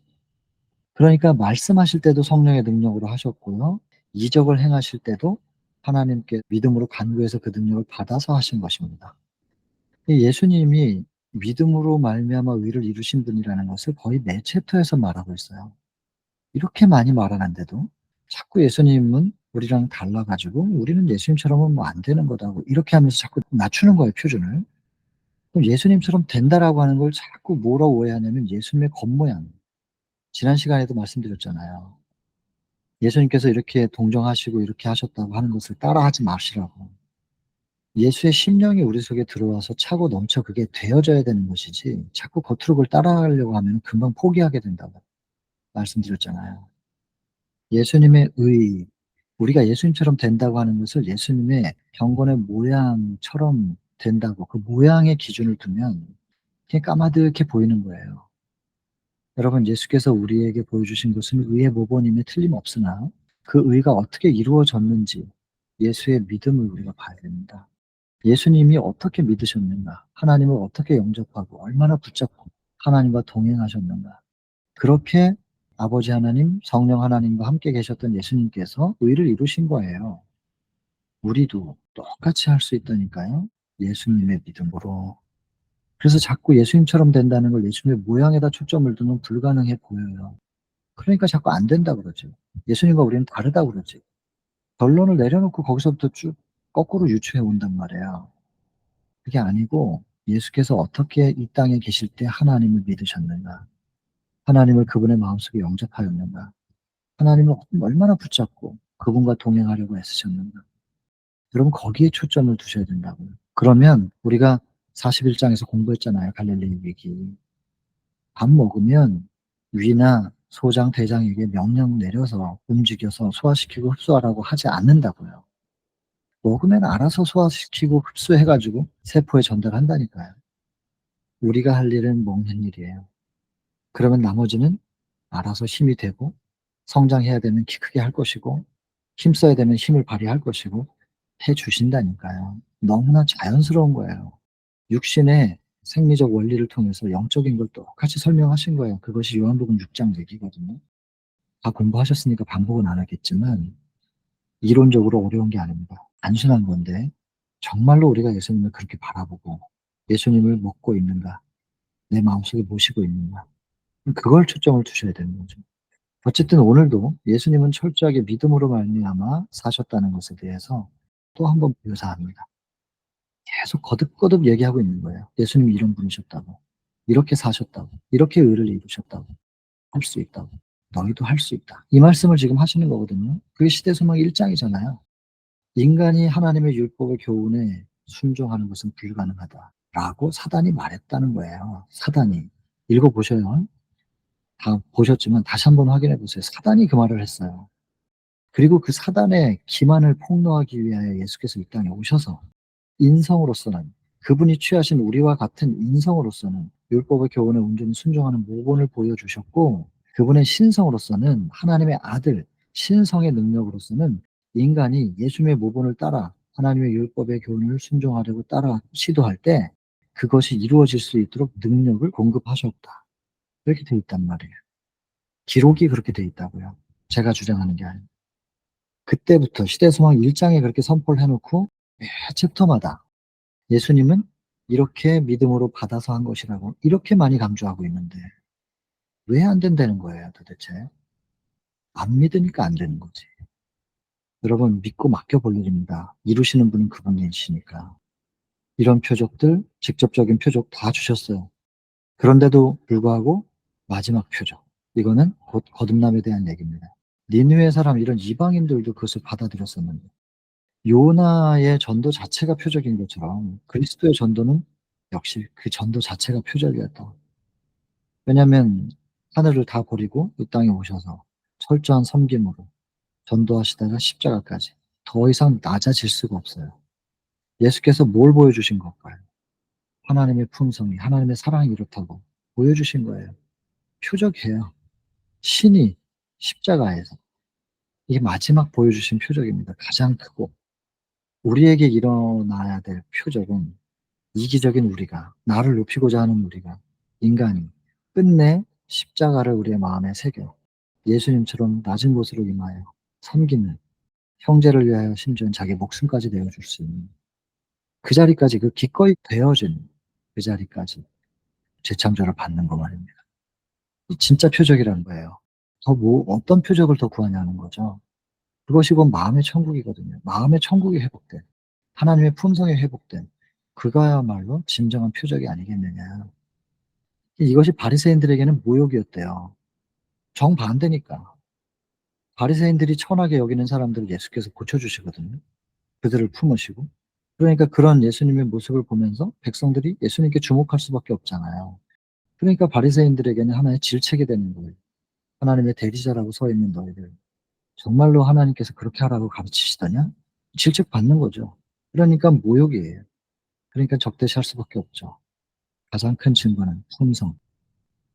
그러니까 말씀하실 때도 성령의 능력으로 하셨고요. 이적을 행하실 때도 하나님께 믿음으로 간구해서 그 능력을 받아서 하신 것입니다. 예수님이 믿음으로 말미암아 의를 이루신 분이라는 것을 거의 매 챕터에서 말하고 있어요. 이렇게 많이 말하는데도 자꾸 예수님은 우리랑 달라가지고 우리는 예수님처럼은 뭐 안 되는 거다고 이렇게 하면서 자꾸 낮추는 거예요, 표준을. 그럼 예수님처럼 된다라고 하는 걸 자꾸 뭐로 오해하냐면 예수님의 겉모양. 지난 시간에도 말씀드렸잖아요. 예수님께서 이렇게 동정하시고 이렇게 하셨다고 하는 것을 따라하지 마시라고. 예수의 심령이 우리 속에 들어와서 차고 넘쳐 그게 되어져야 되는 것이지 자꾸 겉으로 그걸 따라하려고 하면 금방 포기하게 된다고 말씀드렸잖아요. 예수님의 의, 우리가 예수님처럼 된다고 하는 것을 예수님의 경건의 모양처럼 된다고 그 모양의 기준을 두면 그게 까마득해 보이는 거예요. 여러분, 예수께서 우리에게 보여주신 것은 의의 모본임에 틀림없으나 그 의가 어떻게 이루어졌는지 예수의 믿음을 우리가 봐야 됩니다. 예수님이 어떻게 믿으셨는가? 하나님을 어떻게 영접하고 얼마나 붙잡고 하나님과 동행하셨는가? 그렇게 아버지 하나님, 성령 하나님과 함께 계셨던 예수님께서 의를 이루신 거예요. 우리도 똑같이 할 수 있다니까요. 예수님의 믿음으로. 그래서 자꾸 예수님처럼 된다는 걸 예수님의 모양에다 초점을 두면 불가능해 보여요. 그러니까 자꾸 안 된다 그러죠. 예수님과 우리는 다르다 그러지. 결론을 내려놓고 거기서부터 쭉 거꾸로 유추해 온단 말이에요. 그게 아니고 예수께서 어떻게 이 땅에 계실 때 하나님을 믿으셨는가? 하나님을 그분의 마음속에 영접하였는가? 하나님을 얼마나 붙잡고 그분과 동행하려고 애쓰셨는가? 여러분 거기에 초점을 두셔야 된다고요. 그러면 우리가 41장에서 공부했잖아요. 갈릴리 위기. 밥 먹으면 위나 소장, 대장에게 명령 내려서 움직여서 소화시키고 흡수하라고 하지 않는다고요. 먹으면 알아서 소화시키고 흡수해가지고 세포에 전달한다니까요. 우리가 할 일은 먹는 일이에요. 그러면 나머지는 알아서 힘이 되고 성장해야 되면 키 크게 할 것이고 힘써야 되면 힘을 발휘할 것이고 해 주신다니까요. 너무나 자연스러운 거예요. 육신의 생리적 원리를 통해서 영적인 걸 똑같이 설명하신 거예요. 그것이 요한복음 6장 얘기거든요. 다 공부하셨으니까 반복은 안 하겠지만 이론적으로 어려운 게 아닙니다. 단순한 건데 정말로 우리가 예수님을 그렇게 바라보고 예수님을 먹고 있는가, 내 마음속에 모시고 있는가, 그걸 초점을 두셔야 되는 거죠. 어쨌든 오늘도 예수님은 철저하게 믿음으로 말미암아 사셨다는 것에 대해서 또 한 번 묘사합니다. 계속 거듭거듭 얘기하고 있는 거예요. 예수님이 이런 분이셨다고, 이렇게 사셨다고, 이렇게 의를 이루셨다고, 할 수 있다고, 너희도 할 수 있다. 이 말씀을 지금 하시는 거거든요. 그게 시대소망 1장이잖아요. 인간이 하나님의 율법의 교훈에 순종하는 것은 불가능하다라고 사단이 말했다는 거예요. 사단이. 읽어보셔요. 다 보셨지만 다시 한번 확인해 보세요. 사단이 그 말을 했어요. 그리고 그 사단의 기만을 폭로하기 위하여 예수께서 이 땅에 오셔서 인성으로서는 그분이 취하신 우리와 같은 인성으로서는 율법의 교훈에 온전히 순종하는 모본을 보여주셨고 그분의 신성으로서는 하나님의 아들 신성의 능력으로서는 인간이 예수님의 모본을 따라 하나님의 율법의 교훈을 순종하려고 따라 시도할 때 그것이 이루어질 수 있도록 능력을 공급하셨다. 이렇게 돼 있단 말이에요. 기록이 그렇게 돼 있다고요. 제가 주장하는 게 아니에요. 그때부터 시대소망 1장에 그렇게 선포를 해놓고 매 챕터마다 예수님은 이렇게 믿음으로 받아서 한 것이라고 이렇게 많이 강조하고 있는데 왜 안 된다는 거예요 도대체? 안 믿으니까 안 되는 거지. 여러분 믿고 맡겨볼 일입니다. 이루시는 분은 그분이시니까. 이런 표적들, 직접적인 표적 다 주셨어요. 그런데도 불구하고 마지막 표적. 이거는 곧 거듭남에 대한 얘기입니다. 니느웨 사람 이런 이방인들도 그것을 받아들였었는데 요나의 전도 자체가 표적인 것처럼 그리스도의 전도는 역시 그 전도 자체가 표적이었다. 왜냐하면 하늘을 다 버리고 이 땅에 오셔서 철저한 섬김으로 전도하시다가 십자가까지 더 이상 낮아질 수가 없어요. 예수께서 뭘 보여주신 걸까요? 하나님의 품성이, 하나님의 사랑이 이렇다고 보여주신 거예요. 표적이에요. 신이 십자가에서. 이게 마지막 보여주신 표적입니다. 가장 크고. 우리에게 일어나야 될 표적은 이기적인 우리가, 나를 높이고자 하는 우리가, 인간이 끝내 십자가를 우리의 마음에 새겨 예수님처럼 낮은 곳으로 임하여 섬기는 형제를 위하여 심지어는 자기 목숨까지 내어줄 수 있는 그 자리까지 그 기꺼이 되어진 그 자리까지 재창조를 받는 거 말입니다. 이 진짜 표적이라는 거예요. 더 뭐 어떤 표적을 더 구하냐는 거죠. 그것이 곧 마음의 천국이거든요. 마음의 천국이 회복된 하나님의 품성이 회복된 그거야말로 진정한 표적이 아니겠느냐. 이것이 바리새인들에게는 모욕이었대요. 정반대니까. 바리새인들이 천하게 여기는 사람들을 예수께서 고쳐주시거든요. 그들을 품으시고. 그러니까 그런 예수님의 모습을 보면서 백성들이 예수님께 주목할 수밖에 없잖아요. 그러니까 바리새인들에게는 하나의 질책이 되는 거예요. 하나님의 대리자라고 서 있는 너희들. 정말로 하나님께서 그렇게 하라고 가르치시더냐? 질책받는 거죠. 그러니까 모욕이에요. 그러니까 적대시할 수밖에 없죠. 가장 큰 증거는 품성.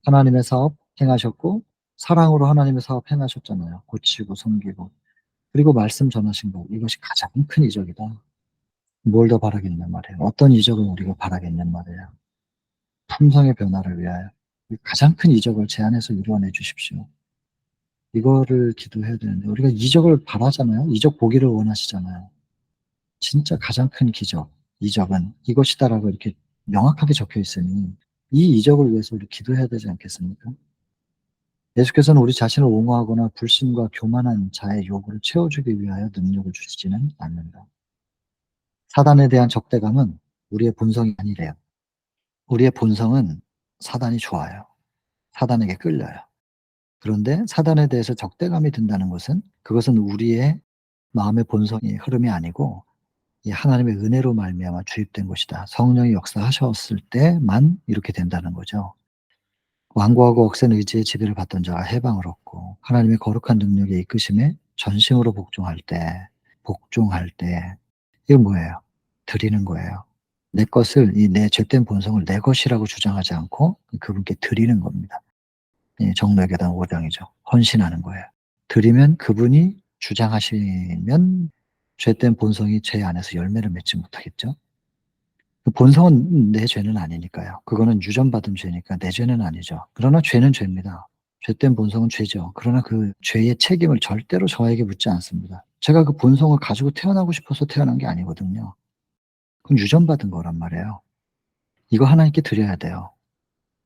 하나님의 사업 행하셨고 사랑으로 하나님의 사업 행하셨잖아요. 고치고 섬기고 그리고 말씀 전하신 거 이것이 가장 큰 이적이다. 뭘 더 바라겠냔 말이에요. 어떤 이적을 우리가 바라겠냔 말이에요. 품성의 변화를 위하여 가장 큰 이적을 제 안에서 이루어내 주십시오. 이거를 기도해야 되는데 우리가 이적을 바라잖아요. 이적 보기를 원하시잖아요. 진짜 가장 큰 기적, 이적은 이것이다라고 이렇게 명확하게 적혀 있으니 이 이적을 위해서 우리 기도해야 되지 않겠습니까? 예수께서는 우리 자신을 옹호하거나 불신과 교만한 자의 요구를 채워주기 위하여 능력을 주시지는 않는다. 사단에 대한 적대감은 우리의 본성이 아니래요. 우리의 본성은 사단이 좋아요. 사단에게 끌려요. 그런데 사단에 대해서 적대감이 든다는 것은 그것은 우리의 마음의 본성의 흐름이 아니고 이 하나님의 은혜로 말미암아 주입된 것이다. 성령이 역사하셨을 때만 이렇게 된다는 거죠. 완고하고 억센 의지의 지배를 받던 자가 해방을 얻고 하나님의 거룩한 능력에 이끄심에 전심으로 복종할 때 이건 뭐예요? 드리는 거예요. 내 것을 이 내 죄된 본성을 내 것이라고 주장하지 않고 그분께 드리는 겁니다. 예, 정로에게단 5장이죠. 헌신하는 거예요. 드리면 그분이 주장하시면 죄된 본성이 제 안에서 열매를 맺지 못하겠죠. 그 본성은 내 죄는 아니니까요. 그거는 유전받은 죄니까 내 죄는 아니죠. 그러나 죄는 죄입니다. 죄된 본성은 죄죠. 그러나 그 죄의 책임을 절대로 저에게 묻지 않습니다. 제가 그 본성을 가지고 태어나고 싶어서 태어난 게 아니거든요. 그건 유전받은 거란 말이에요. 이거 하나님께 드려야 돼요.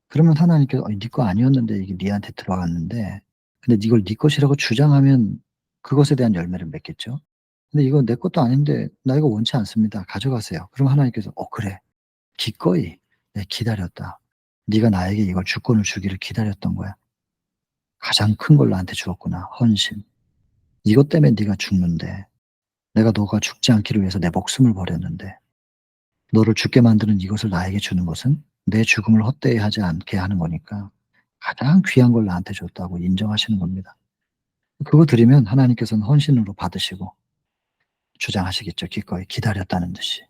그러면 하나님께서 네 거 아니었는데 이게 네한테 들어갔는데 근데 이걸 네 것이라고 주장하면 그것에 대한 열매를 맺겠죠. 근데 이거 내 것도 아닌데 나 이거 원치 않습니다. 가져가세요. 그럼 하나님께서 그래. 기꺼이 기다렸다. 네가 나에게 이걸 주권을 주기를 기다렸던 거야. 가장 큰 걸 나한테 주었구나. 헌신. 이것 때문에 네가 죽는데 내가 너가 죽지 않기를 위해서 내 목숨을 버렸는데 너를 죽게 만드는 이것을 나에게 주는 것은 내 죽음을 헛되이 하지 않게 하는 거니까 가장 귀한 걸 나한테 줬다고 인정하시는 겁니다. 그거 드리면 하나님께서는 헌신으로 받으시고 주장하시겠죠. 기꺼이 기다렸다는 듯이.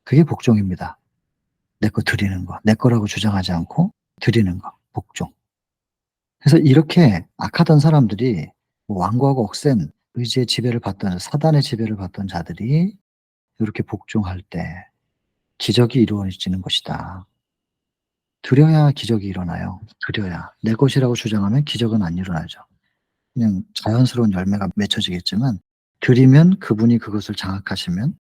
그게 복종입니다. 내 거 드리는 거. 내 거라고 주장하지 않고 드리는 거. 복종. 그래서 이렇게 악하던 사람들이 완고하고 억센 의지의 지배를 받던 사단의 지배를 받던 자들이 이렇게 복종할 때 기적이 이루어지는 것이다. 드려야 기적이 일어나요. 드려야. 내 것이라고 주장하면 기적은 안 일어나죠. 그냥 자연스러운 열매가 맺혀지겠지만 드리면 그분이 그것을 장악하시면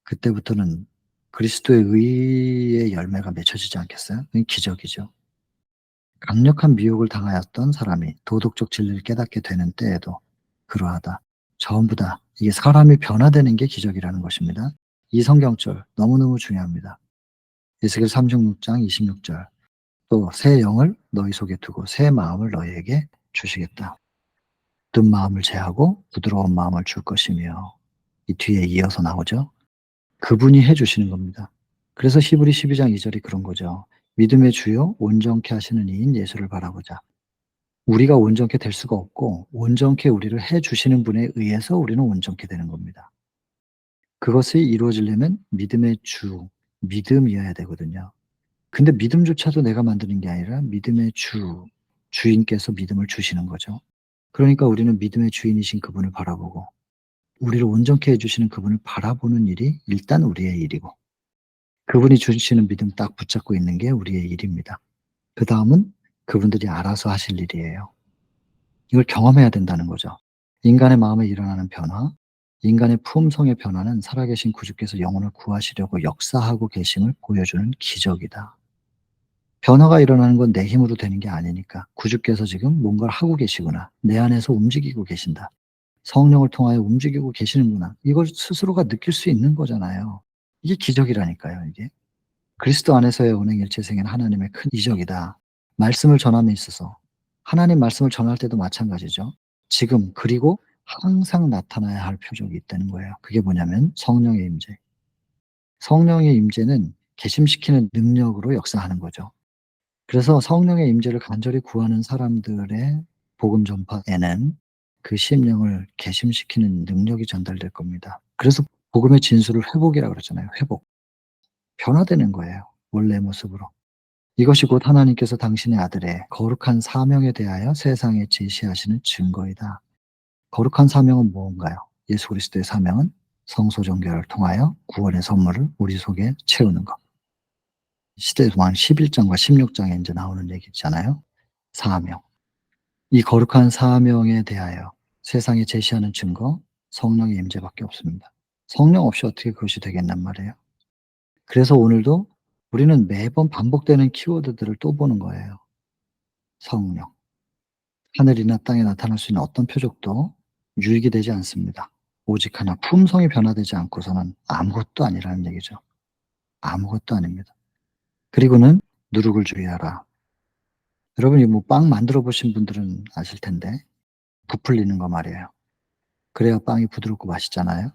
그때부터는 그리스도의 의의 열매가 맺혀지지 않겠어요? 그게 기적이죠. 강력한 미혹을 당하였던 사람이 도덕적 진리를 깨닫게 되는 때에도 그러하다. 전부 다 이게 사람이 변화되는 게 기적이라는 것입니다. 이 성경절 너무너무 중요합니다. 에스겔 36장 26절 또 새 영을 너희 속에 두고 새 마음을 너희에게 주시겠다. 든 마음을 제하고 부드러운 마음을 줄 것이며 이 뒤에 이어서 나오죠. 그분이 해 주시는 겁니다. 그래서 히브리 12장 2절이 그런 거죠. 믿음의 주요 온전케 하시는 이인 예수를 바라보자. 우리가 온전케 될 수가 없고 온전케 우리를 해 주시는 분에 의해서 우리는 온전케 되는 겁니다. 그것이 이루어지려면 믿음의 주, 믿음이어야 되거든요. 근데 믿음조차도 내가 만드는 게 아니라 믿음의 주인께서 믿음을 주시는 거죠. 그러니까 우리는 믿음의 주인이신 그분을 바라보고 우리를 온전케 해주시는 그분을 바라보는 일이 일단 우리의 일이고 그분이 주시는 믿음 딱 붙잡고 있는 게 우리의 일입니다. 그 다음은 그분들이 알아서 하실 일이에요. 이걸 경험해야 된다는 거죠. 인간의 마음에 일어나는 변화, 인간의 품성의 변화는 살아계신 구주께서 영혼을 구하시려고 역사하고 계심을 보여주는 기적이다. 변화가 일어나는 건 내 힘으로 되는 게 아니니까 구주께서 지금 뭔가를 하고 계시구나. 내 안에서 움직이고 계신다. 성령을 통하여 움직이고 계시는구나. 이걸 스스로가 느낄 수 있는 거잖아요. 이게 기적이라니까요, 이게. 그리스도 안에서의 언행일체생은 하나님의 큰 이적이다. 말씀을 전함에 있어서 하나님 말씀을 전할 때도 마찬가지죠. 지금 그리고 항상 나타나야 할 표적이 있다는 거예요. 그게 뭐냐면 성령의 임재. 성령의 임재는 개심시키는 능력으로 역사하는 거죠. 그래서 성령의 임재를 간절히 구하는 사람들의 복음 전파에는 그 심령을 개심시키는 능력이 전달될 겁니다. 그래서 복음의 진수를 회복이라고 그러잖아요. 회복. 변화되는 거예요. 원래 모습으로. 이것이 곧 하나님께서 당신의 아들의 거룩한 사명에 대하여 세상에 제시하시는 증거이다. 거룩한 사명은 무언가요? 예수 그리스도의 사명은 성소 정결을 통하여 구원의 선물을 우리 속에 채우는 것. 시대왕 11장과 16장에 이제 나오는 얘기잖아요. 사명. 이 거룩한 사명에 대하여 세상에 제시하는 증거, 성령의 임재밖에 없습니다. 성령 없이 어떻게 그것이 되겠냔 말이에요. 그래서 오늘도 우리는 매번 반복되는 키워드들을 또 보는 거예요. 성령. 하늘이나 땅에 나타날 수 있는 어떤 표적도 유익이 되지 않습니다. 오직 하나 품성이 변화되지 않고서는 아무것도 아니라는 얘기죠. 아무것도 아닙니다. 그리고는 누룩을 주의하라. 여러분이 뭐 빵 만들어 보신 분들은 아실 텐데 부풀리는 거 말이에요. 그래야 빵이 부드럽고 맛있잖아요.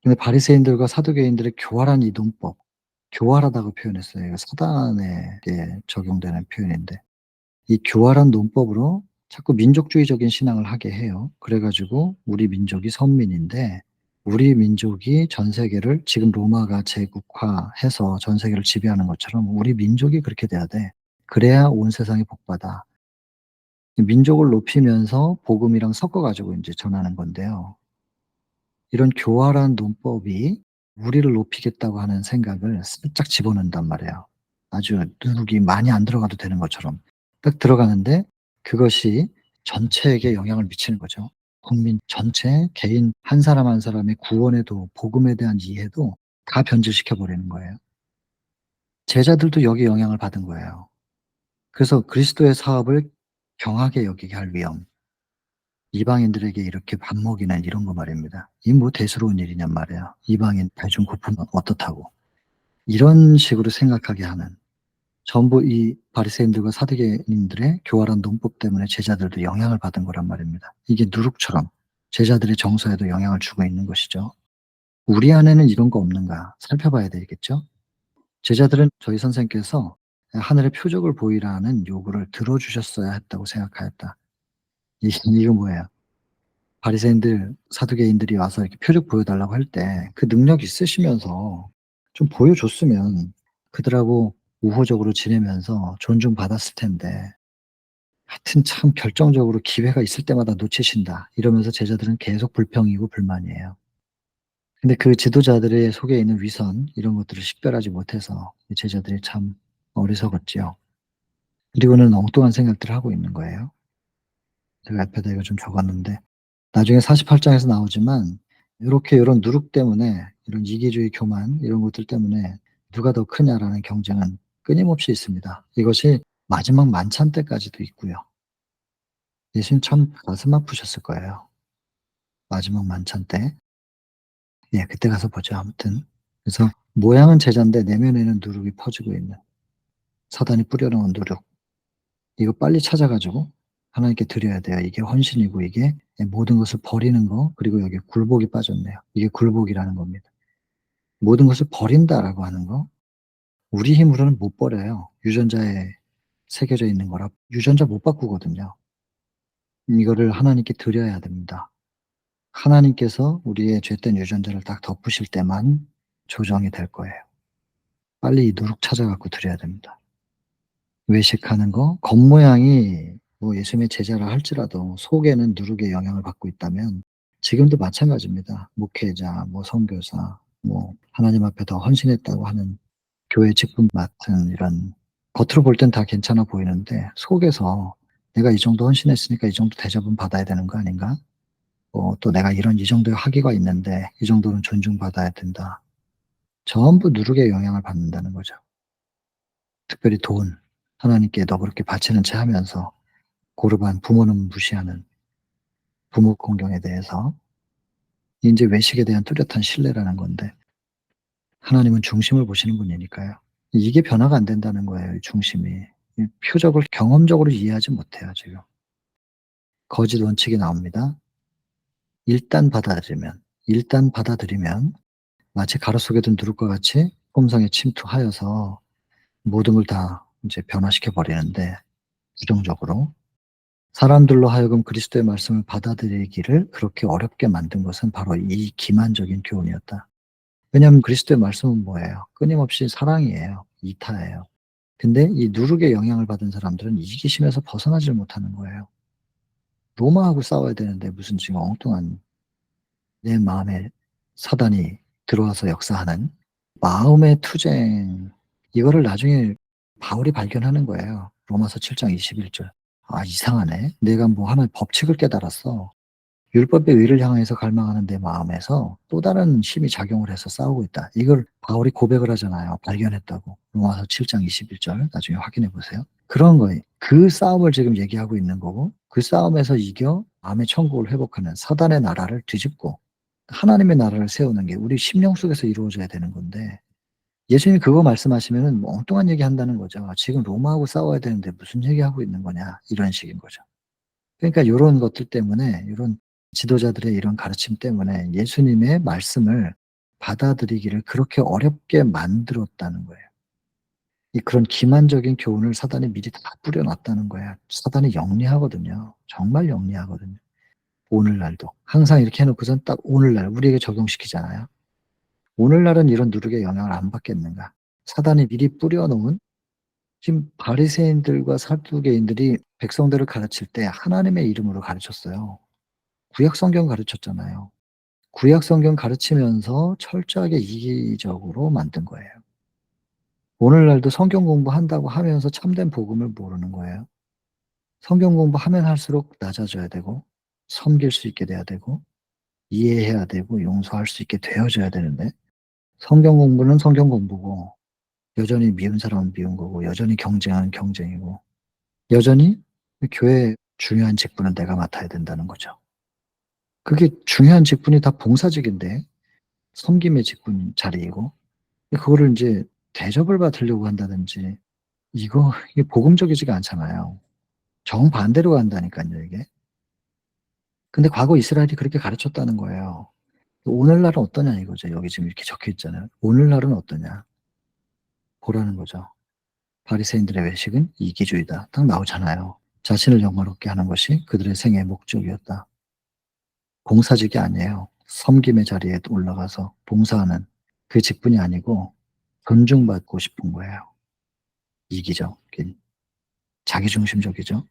근데 바리새인들과 사두개인들의 교활한 이 논법, 교활하다고 표현했어요. 이거 사단에게 적용되는 표현인데 이 교활한 논법으로 자꾸 민족주의적인 신앙을 하게 해요. 그래 가지고 우리 민족이 선민인데 우리 민족이 전 세계를 지금 로마가 제국화해서 전 세계를 지배하는 것처럼 우리 민족이 그렇게 돼야 돼. 그래야 온 세상이 복받아. 민족을 높이면서 복음이랑 섞어 가지고 인제 전하는 건데요. 이런 교활한 논법이 우리를 높이겠다고 하는 생각을 살짝 집어넣는단 말이에요. 아주 누룩이 많이 안 들어가도 되는 것처럼. 딱 들어가는데 그것이 전체에게 영향을 미치는 거죠. 국민 전체 개인 한 사람 한 사람의 구원에도 복음에 대한 이해도 다 변질시켜 버리는 거예요. 제자들도 여기에 영향을 받은 거예요. 그래서 그리스도의 사업을 경하게 여기게 할 위험. 이방인들에게 이렇게 밥 먹이는 이런 거 말입니다. 이 뭐 대수로운 일이냔 말이에요. 이방인 대중 고프면 어떻다고. 이런 식으로 생각하게 하는 전부 이 바리새인들과 사두개인들의 교활한 논법 때문에 제자들도 영향을 받은 거란 말입니다. 이게 누룩처럼 제자들의 정서에도 영향을 주고 있는 것이죠. 우리 안에는 이런 거 없는가 살펴봐야 되겠죠. 제자들은 저희 선생님께서 하늘의 표적을 보이라는 요구를 들어주셨어야 했다고 생각하였다. 이거 뭐예요? 바리새인들, 사두개인들이 와서 이렇게 표적 보여달라고 할 때 그 능력 있으시면서 좀 보여줬으면 그들하고 우호적으로 지내면서 존중받았을 텐데 하여튼 참 결정적으로 기회가 있을 때마다 놓치신다. 이러면서 제자들은 계속 불평이고 불만이에요. 근데 그 지도자들의 속에 있는 위선 이런 것들을 식별하지 못해서 이 제자들이 참 어리석었지요. 그리고는 엉뚱한 생각들을 하고 있는 거예요. 제가 옆에다 이거 좀 적었는데 나중에 48장에서 나오지만 요렇게 요런 누룩 때문에 이런 이기주의 교만 이런 것들 때문에 누가 더 크냐라는 경쟁은 끊임없이 있습니다. 이것이 마지막 만찬 때까지도 있고요. 예수님 참 가슴 아프셨을 거예요. 마지막 만찬 때. 예, 그때 가서 보죠 아무튼. 그래서 모양은 제자인데 내면에는 누룩이 퍼지고 있는 사단이 뿌려 놓은 누룩. 이거 빨리 찾아 가지고 하나님께 드려야 돼요. 이게 헌신이고 이게 모든 것을 버리는 거 그리고 여기에 굴복이 빠졌네요. 이게 굴복이라는 겁니다. 모든 것을 버린다라고 하는 거 우리 힘으로는 못 버려요. 유전자에 새겨져 있는 거라 유전자 못 바꾸거든요. 이거를 하나님께 드려야 됩니다. 하나님께서 우리의 죄된 유전자를 딱 덮으실 때만 조정이 될 거예요. 빨리 이 누룩 찾아 갖고 드려야 됩니다. 외식하는 거 겉모양이 뭐 예수님의 제자라 할지라도 속에는 누룩의 영향을 받고 있다면 지금도 마찬가지입니다. 목회자, 뭐 선교사, 뭐 하나님 앞에 더 헌신했다고 하는 교회 직분 맡은 이런 겉으로 볼 땐 다 괜찮아 보이는데 속에서 '내가 이 정도 헌신했으니까 이 정도 대접은 받아야 되는 거 아닌가? 또 내가 이런 이 정도의 학위가 있는데 이 정도는 존중받아야 된다.' 전부 누룩의 영향을 받는다는 거죠. 특별히 돈, 하나님께 너그럽게 바치는 체 하면서 고르반 부모는 무시하는 부모 공경에 대해서 인제 외식에 대한 뚜렷한 신뢰라는 건데 하나님은 중심을 보시는 분이니까요. 이게 변화가 안 된다는 거예요, 이 중심이. 이 표적을 경험적으로 이해하지 못해요, 지금. 거짓 원칙이 나옵니다. 일단 받아들이면 마치 가루 속에 든 누룩과 같이 폼성에 침투하여서 모든 걸 다 인제 변화시켜 버리는데 부정적으로 사람들로 하여금 그리스도의 말씀을 받아들이기를 그렇게 어렵게 만든 것은 바로 이 기만적인 교훈이었다. 왜냐하면 그리스도의 말씀은 뭐예요? 끊임없이 사랑이에요. 이타예요. 근데 이 누룩의 영향을 받은 사람들은 이기심에서 벗어나질 못하는 거예요. 로마하고 싸워야 되는데 무슨 지금 엉뚱한 내 마음에 사단이 들어와서 역사하는 마음의 투쟁 이거를 나중에 바울이 발견하는 거예요. 로마서 7장 21절. '아 이상하네. 내가 뭐 하나의 법칙을 깨달았어. 율법의 의를 향해서 갈망하는 내 마음에서 또 다른 힘이 작용을 해서 싸우고 있다. 이걸 바울이 고백을 하잖아요. 발견했다고. 로마서 7장 21절 나중에 확인해 보세요. 그런 거예요. 그 싸움을 지금 얘기하고 있는 거고 그 싸움에서 이겨 마음의 천국을 회복하는 사단의 나라를 뒤집고 하나님의 나라를 세우는 게 우리 심령 속에서 이루어져야 되는 건데 예수님이 그거 말씀하시면은 엉뚱한 얘기 한다는 거죠. 지금 로마하고 싸워야 되는데 무슨 얘기하고 있는 거냐 이런 식인 거죠. 그러니까 요런 것들 때문에 요런 지도자들의 이런 가르침 때문에 예수님의 말씀을 받아들이기를 그렇게 어렵게 만들었다는 거예요. 그런 기만적인 교훈을 사단이 미리 다 뿌려놨다는 거야. 사단이 영리하거든요. 정말 영리하거든요. 오늘날도. 항상 이렇게 해놓고선 딱 오늘날 우리에게 적용시키잖아요. 오늘날은 이런 누룩의 영향을 안 받겠는가. 사단이 미리 뿌려놓은 지금 바리새인들과 사두개인들이 백성들을 가르칠 때 하나님의 이름으로 가르쳤어요. 구약 성경 가르쳤잖아요. 구약 성경 가르치면서 철저하게 이기적으로 만든 거예요. 오늘날도 성경 공부한다고 하면서 참된 복음을 모르는 거예요. 성경 공부하면 할수록 낮아져야 되고 섬길 수 있게 돼야 되고 이해해야 되고 용서할 수 있게 되어져야 되는데 성경 공부는 성경 공부고 여전히 미운 사람은 미운 거고 여전히 경쟁은 경쟁이고 여전히 교회 중요한 직분은 내가 맡아야 된다는 거죠. 그게 중요한 직분이 다 봉사직인데 섬김의 직분 자리이고 그거를 이제 대접을 받으려고 한다든지 이게 복음적이지가 않잖아요. 정반대로 간다니까요, 이게. 근데 과거 이스라엘이 그렇게 가르쳤다는 거예요. 오늘날은 어떠냐 이거죠. 여기 지금 이렇게 적혀 있잖아요. 오늘날은 어떠냐. 보라는 거죠. 바리새인들의 외식은 이기주의다. 딱 나오잖아요. 자신을 영화롭게 하는 것이 그들의 생애의 목적이었다. 봉사직이 아니에요. 섬김의 자리에 올라가서 봉사하는 그 직분이 아니고 존중받고 싶은 거예요. 이기적인 자기중심적이죠.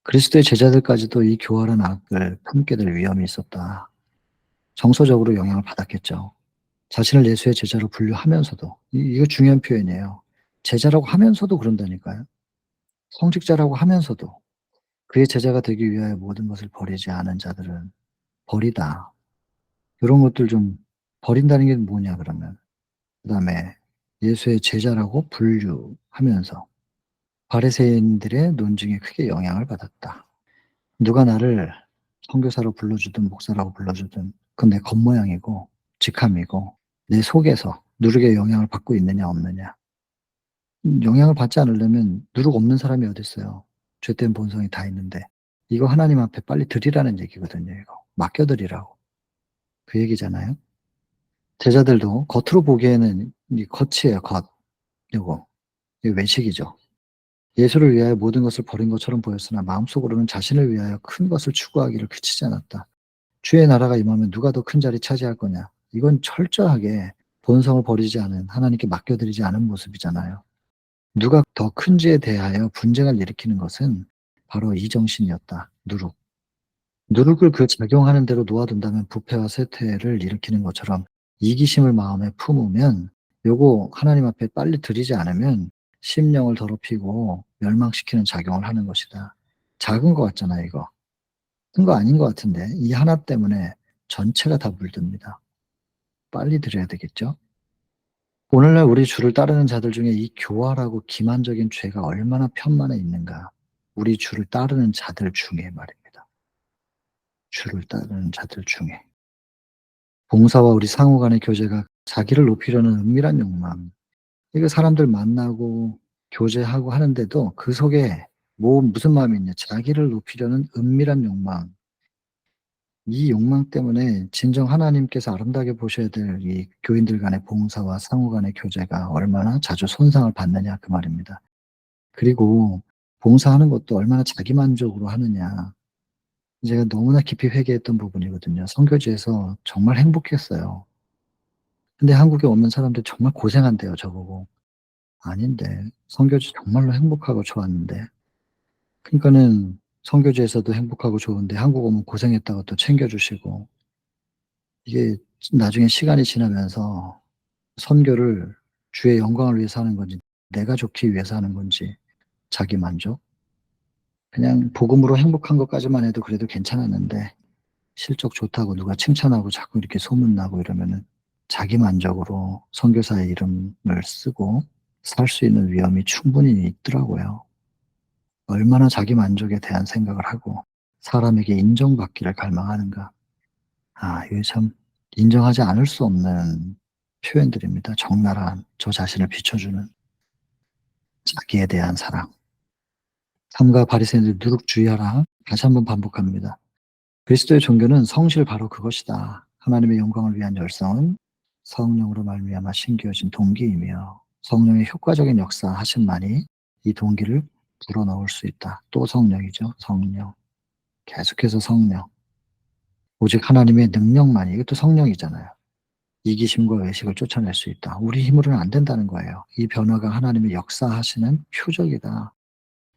그리스도의 제자들까지도 이 교활한 악을 품게 될 위험이 있었다. 정서적으로 영향을 받았겠죠. 자신을 예수의 제자로 분류하면서도 이거 중요한 표현이에요. 제자라고 하면서도 그런다니까요. 성직자라고 하면서도 그의 제자가 되기 위하여 모든 것을 버리지 않은 자들은 버리다. 이런 것들 좀 버린다는 게 뭐냐 그러면 그다음에 예수의 제자라고 분류하면서 바리새인들의 논증에 크게 영향을 받았다. 누가 나를 선교사로 불러주든 목사라고 불러주든 그건 내 겉모양이고 직함이고 내 속에서 누룩의 영향을 받고 있느냐 없느냐. 영향을 받지 않으려면 누룩 없는 사람이 어디 있어요. 죄된 본성이 다 있는데 이거 하나님 앞에 빨리 드리라는 얘기거든요. 이거 맡겨드리라고 그 얘기잖아요. 제자들도 겉으로 보기에는 이 겉이에요. 겉. 이거 외식이죠. 예수를 위하여 모든 것을 버린 것처럼 보였으나 마음속으로는 자신을 위하여 큰 것을 추구하기를 그치지 않았다. 주의 나라가 임하면 누가 더 큰 자리 차지할 거냐. 이건 철저하게 본성을 버리지 않은 하나님께 맡겨드리지 않은 모습이잖아요. 누가 더 큰지에 대하여 분쟁을 일으키는 것은 바로 이 정신이었다. 누룩. 누룩을 그 작용하는 대로 놓아둔다면 부패와 쇠퇴를 일으키는 것처럼 이기심을 마음에 품으면 요거 하나님 앞에 빨리 드리지 않으면 심령을 더럽히고 멸망시키는 작용을 하는 것이다. 작은 것 같잖아요, 이거. 큰 거 아닌 것 같은데 이 하나 때문에 전체가 다 물듭니다. 빨리 드려야 되겠죠? 오늘날 우리 주를 따르는 자들 중에 이 교활하고 기만적인 죄가 얼마나 편만에 있는가. 우리 주를 따르는 자들 중에 말입니다. 주를 따르는 자들 중에. 봉사와 우리 상호 간의 교제가 자기를 높이려는 은밀한 욕망. 이거 사람들 만나고 교제하고 하는데도 그 속에 무슨 마음이 있냐. 자기를 높이려는 은밀한 욕망. 이 욕망 때문에 진정 하나님께서 아름다게 보셔야 될 이 교인들 간의 봉사와 상호 간의 교제가 얼마나 자주 손상을 받느냐 그 말입니다. 그리고 봉사하는 것도 얼마나 자기만족으로 하느냐. 제가 너무나 깊이 회개했던 부분이거든요. 선교지에서 정말 행복했어요. 근데 한국에 오는 사람들 정말 고생한대요, 저보고. 아닌데 선교지 정말로 행복하고 좋았는데. 그러니까는 선교지에서도 행복하고 좋은데 한국 오면 고생했다고 또 챙겨주시고 이게 나중에 시간이 지나면서 선교를 주의 영광을 위해서 하는 건지 내가 좋기 위해서 하는 건지 자기 만족? 그냥 복음으로 행복한 것까지만 해도 그래도 괜찮았는데 실적 좋다고 누가 칭찬하고 자꾸 이렇게 소문나고 이러면은 자기만족으로 선교사의 이름을 쓰고 살 수 있는 위험이 충분히 있더라고요. 얼마나 자기만족에 대한 생각을 하고 사람에게 인정받기를 갈망하는가. 이게 참 인정하지 않을 수 없는 표현들입니다. 적나라한 저 자신을 비춰주는 자기에 대한 사랑. 삼가 바리새인들 누룩주의하라. 다시 한번 반복합니다. 그리스도의 종교는 성실 바로 그것이다. 하나님의 영광을 위한 열성은 성령으로 말미암아 신기어진 동기이며 성령의 효과적인 역사하심만이 이 동기를 불어넣을 수 있다. 또 성령이죠. 성령. 계속해서 성령. 오직 하나님의 능력만이, 이것도 성령이잖아요. 이기심과 외식을 쫓아낼 수 있다. 우리 힘으로는 안 된다는 거예요. 이 변화가 하나님의 역사하시는 표적이다.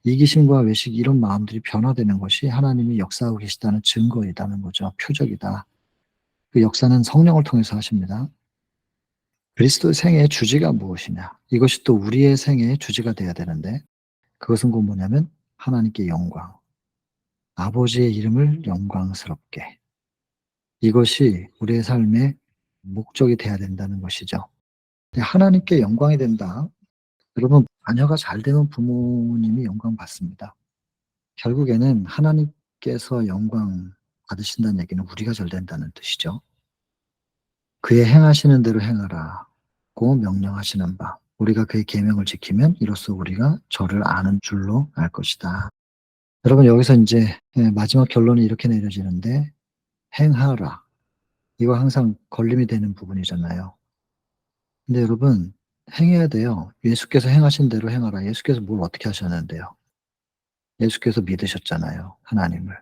이기심과 외식, 이런 마음들이 변화되는 것이 하나님이 역사하고 계시다는 증거이다는 거죠. 표적이다. 그 역사는 성령을 통해서 하십니다. 그리스도의 생애의 주제가 무엇이냐? 이것이 또 우리의 생애의 주제가 돼야 되는데, 그것은 곧 뭐냐면 하나님께 영광, 아버지의 이름을 영광스럽게, 이것이 우리의 삶의 목적이 돼야 된다는 것이죠. 하나님께 영광이 된다. 여러분, 자녀가 잘 되면 부모님이 영광 받습니다. 결국에는 하나님께서 영광 받으신다는 얘기는 우리가 잘 된다는 뜻이죠. 그의 행하시는 대로 행하라고 명령하시는 바, 우리가 그의 계명을 지키면 이로써 우리가 저를 아는 줄로 알 것이다. 여러분, 여기서 이제 마지막 결론이 이렇게 내려지는데, 행하라. 이거 항상 걸림이 되는 부분이잖아요. 근데 여러분, 행해야 돼요. 예수께서 행하신 대로 행하라. 예수께서 뭘 어떻게 하셨는데요? 예수께서 믿으셨잖아요. 하나님을.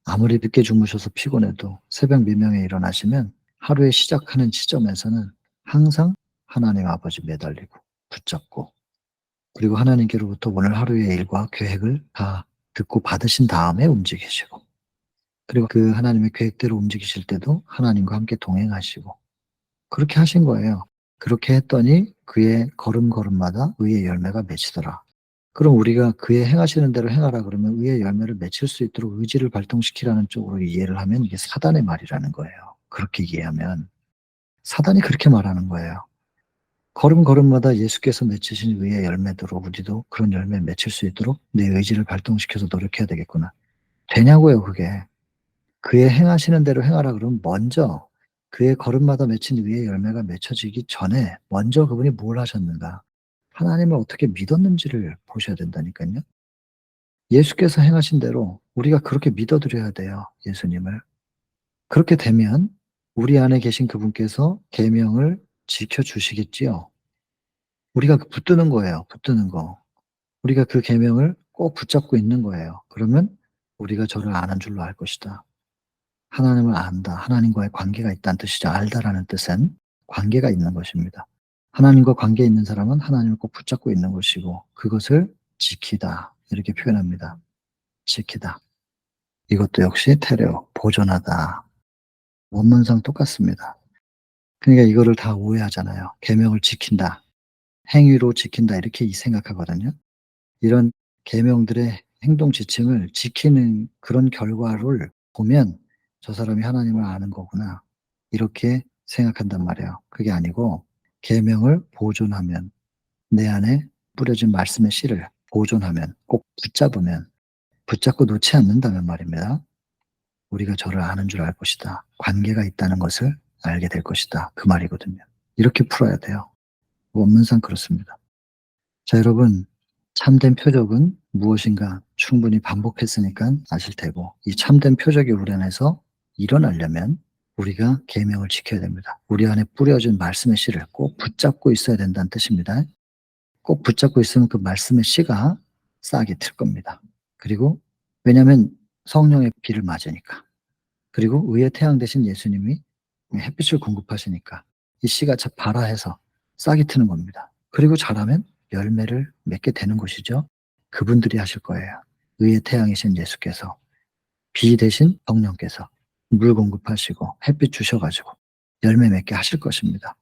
아무리 늦게 주무셔서 피곤해도 새벽 미명에 일어나시면 하루의 시작하는 지점에서는 항상 하나님 아버지 매달리고 붙잡고, 그리고 하나님께로부터 오늘 하루의 일과 계획을 다 듣고 받으신 다음에 움직이시고, 그리고 그 하나님의 계획대로 움직이실 때도 하나님과 함께 동행하시고, 그렇게 하신 거예요. 그렇게 했더니 그의 걸음걸음마다 의의 열매가 맺히더라. 그럼 우리가 그의 행하시는 대로 행하라 그러면 의의 열매를 맺힐 수 있도록 의지를 발동시키라는 쪽으로 이해를 하면 이게 사단의 말이라는 거예요. 그렇게 이해하면 사단이 그렇게 말하는 거예요. 걸음걸음마다 예수께서 맺히신 의의 열매대로 우리도 그런 열매 맺힐 수 있도록 내 의지를 발동시켜서 노력해야 되겠구나. 되냐고요, 그게. 그의 행하시는 대로 행하라 그러면 먼저 그의 걸음마다 맺힌 의의 열매가 맺혀지기 전에 먼저 그분이 뭘 하셨는가, 하나님을 어떻게 믿었는지를 보셔야 된다니까요. 예수께서 행하신 대로 우리가 그렇게 믿어드려야 돼요. 예수님을. 그렇게 되면 우리 안에 계신 그분께서 계명을 지켜주시겠지요. 우리가 붙드는 거예요. 붙드는 거. 우리가 그 계명을 꼭 붙잡고 있는 거예요. 그러면 우리가 저를 아는 줄로 알 것이다. 하나님을 안다. 하나님과의 관계가 있다는 뜻이죠. 알다라는 뜻은 관계가 있는 것입니다. 하나님과 관계 있는 사람은 하나님을 꼭 붙잡고 있는 것이고 그것을 지키다. 이렇게 표현합니다. 지키다. 이것도 역시 테레오, 보존하다. 원문상 똑같습니다. 그러니까 이거를 다 오해하잖아요. 계명을 지킨다. 행위로 지킨다. 이렇게 생각하거든요. 이런 계명들의 행동 지침을 지키는 그런 결과를 보면 저 사람이 하나님을 아는 거구나. 이렇게 생각한단 말이에요. 그게 아니고 계명을 보존하면, 내 안에 뿌려진 말씀의 씨를 보존하면, 꼭 붙잡으면, 붙잡고 놓지 않는다면 말입니다. 우리가 저를 아는 줄 알 것이다. 관계가 있다는 것을 알게 될 것이다. 그 말이거든요. 이렇게 풀어야 돼요. 원문상 그렇습니다. 자, 여러분, 참된 표적은 무엇인가 충분히 반복했으니까 아실 테고, 이 참된 표적이 우리 안에서 일어나려면 우리가 계명을 지켜야 됩니다. 우리 안에 뿌려진 말씀의 씨를 꼭 붙잡고 있어야 된다는 뜻입니다. 꼭 붙잡고 있으면 그 말씀의 씨가 싹이 틀 겁니다. 그리고 왜냐하면 성령의 비를 맞으니까, 그리고 의의 태양 되신 예수님이 햇빛을 공급하시니까 이 씨가 발아해서 싹이 트는 겁니다. 그리고 자라면 열매를 맺게 되는 것이죠. 그분들이 하실 거예요. 의의 태양이신 예수께서, 비 대신 성령께서 물 공급하시고 햇빛 주셔가지고 열매 맺게 하실 것입니다.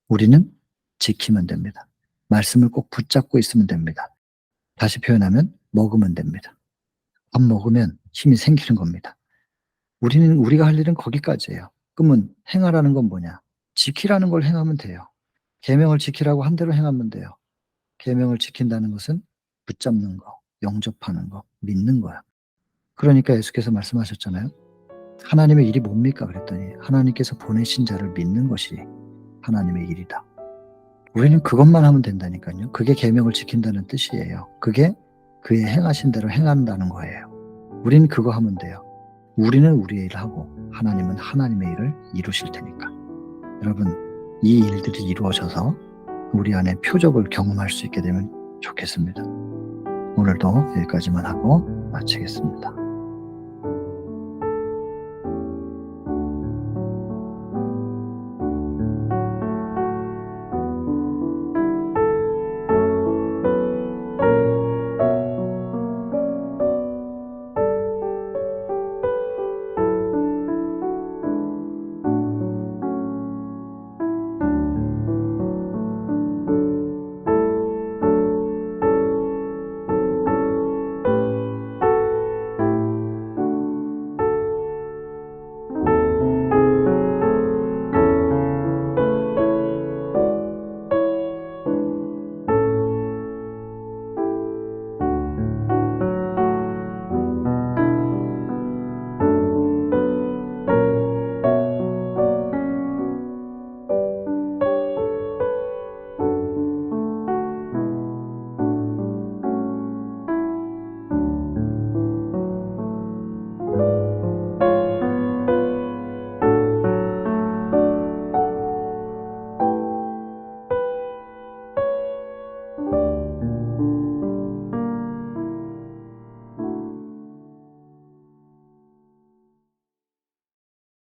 우리는 지키면 됩니다. 말씀을 꼭 붙잡고 있으면 됩니다. 다시 표현하면 먹으면 됩니다. 밥 먹으면 힘이 생기는 겁니다. 우리가 할 일은 거기까지예요. 그러면 행하라는 건 뭐냐? 지키라는 걸 행하면 돼요. 계명을 지키라고 한 대로 행하면 돼요. 계명을 지킨다는 것은 붙잡는 거, 영접하는 거, 믿는 거야. 그러니까 예수께서 말씀하셨잖아요. 하나님의 일이 뭡니까? 그랬더니 하나님께서 보내신 자를 믿는 것이 하나님의 일이다. 우리는 그것만 하면 된다니까요. 그게 계명을 지킨다는 뜻이에요. 그게 그의 행하신 대로 행한다는 거예요. 우리는 그거 하면 돼요. 우리는 우리의 일을 하고 하나님은 하나님의 일을 이루실 테니까. 여러분, 이 일들이 이루어져서 우리 안에 표적을 경험할 수 있게 되면 좋겠습니다. 오늘도 여기까지만 하고 마치겠습니다.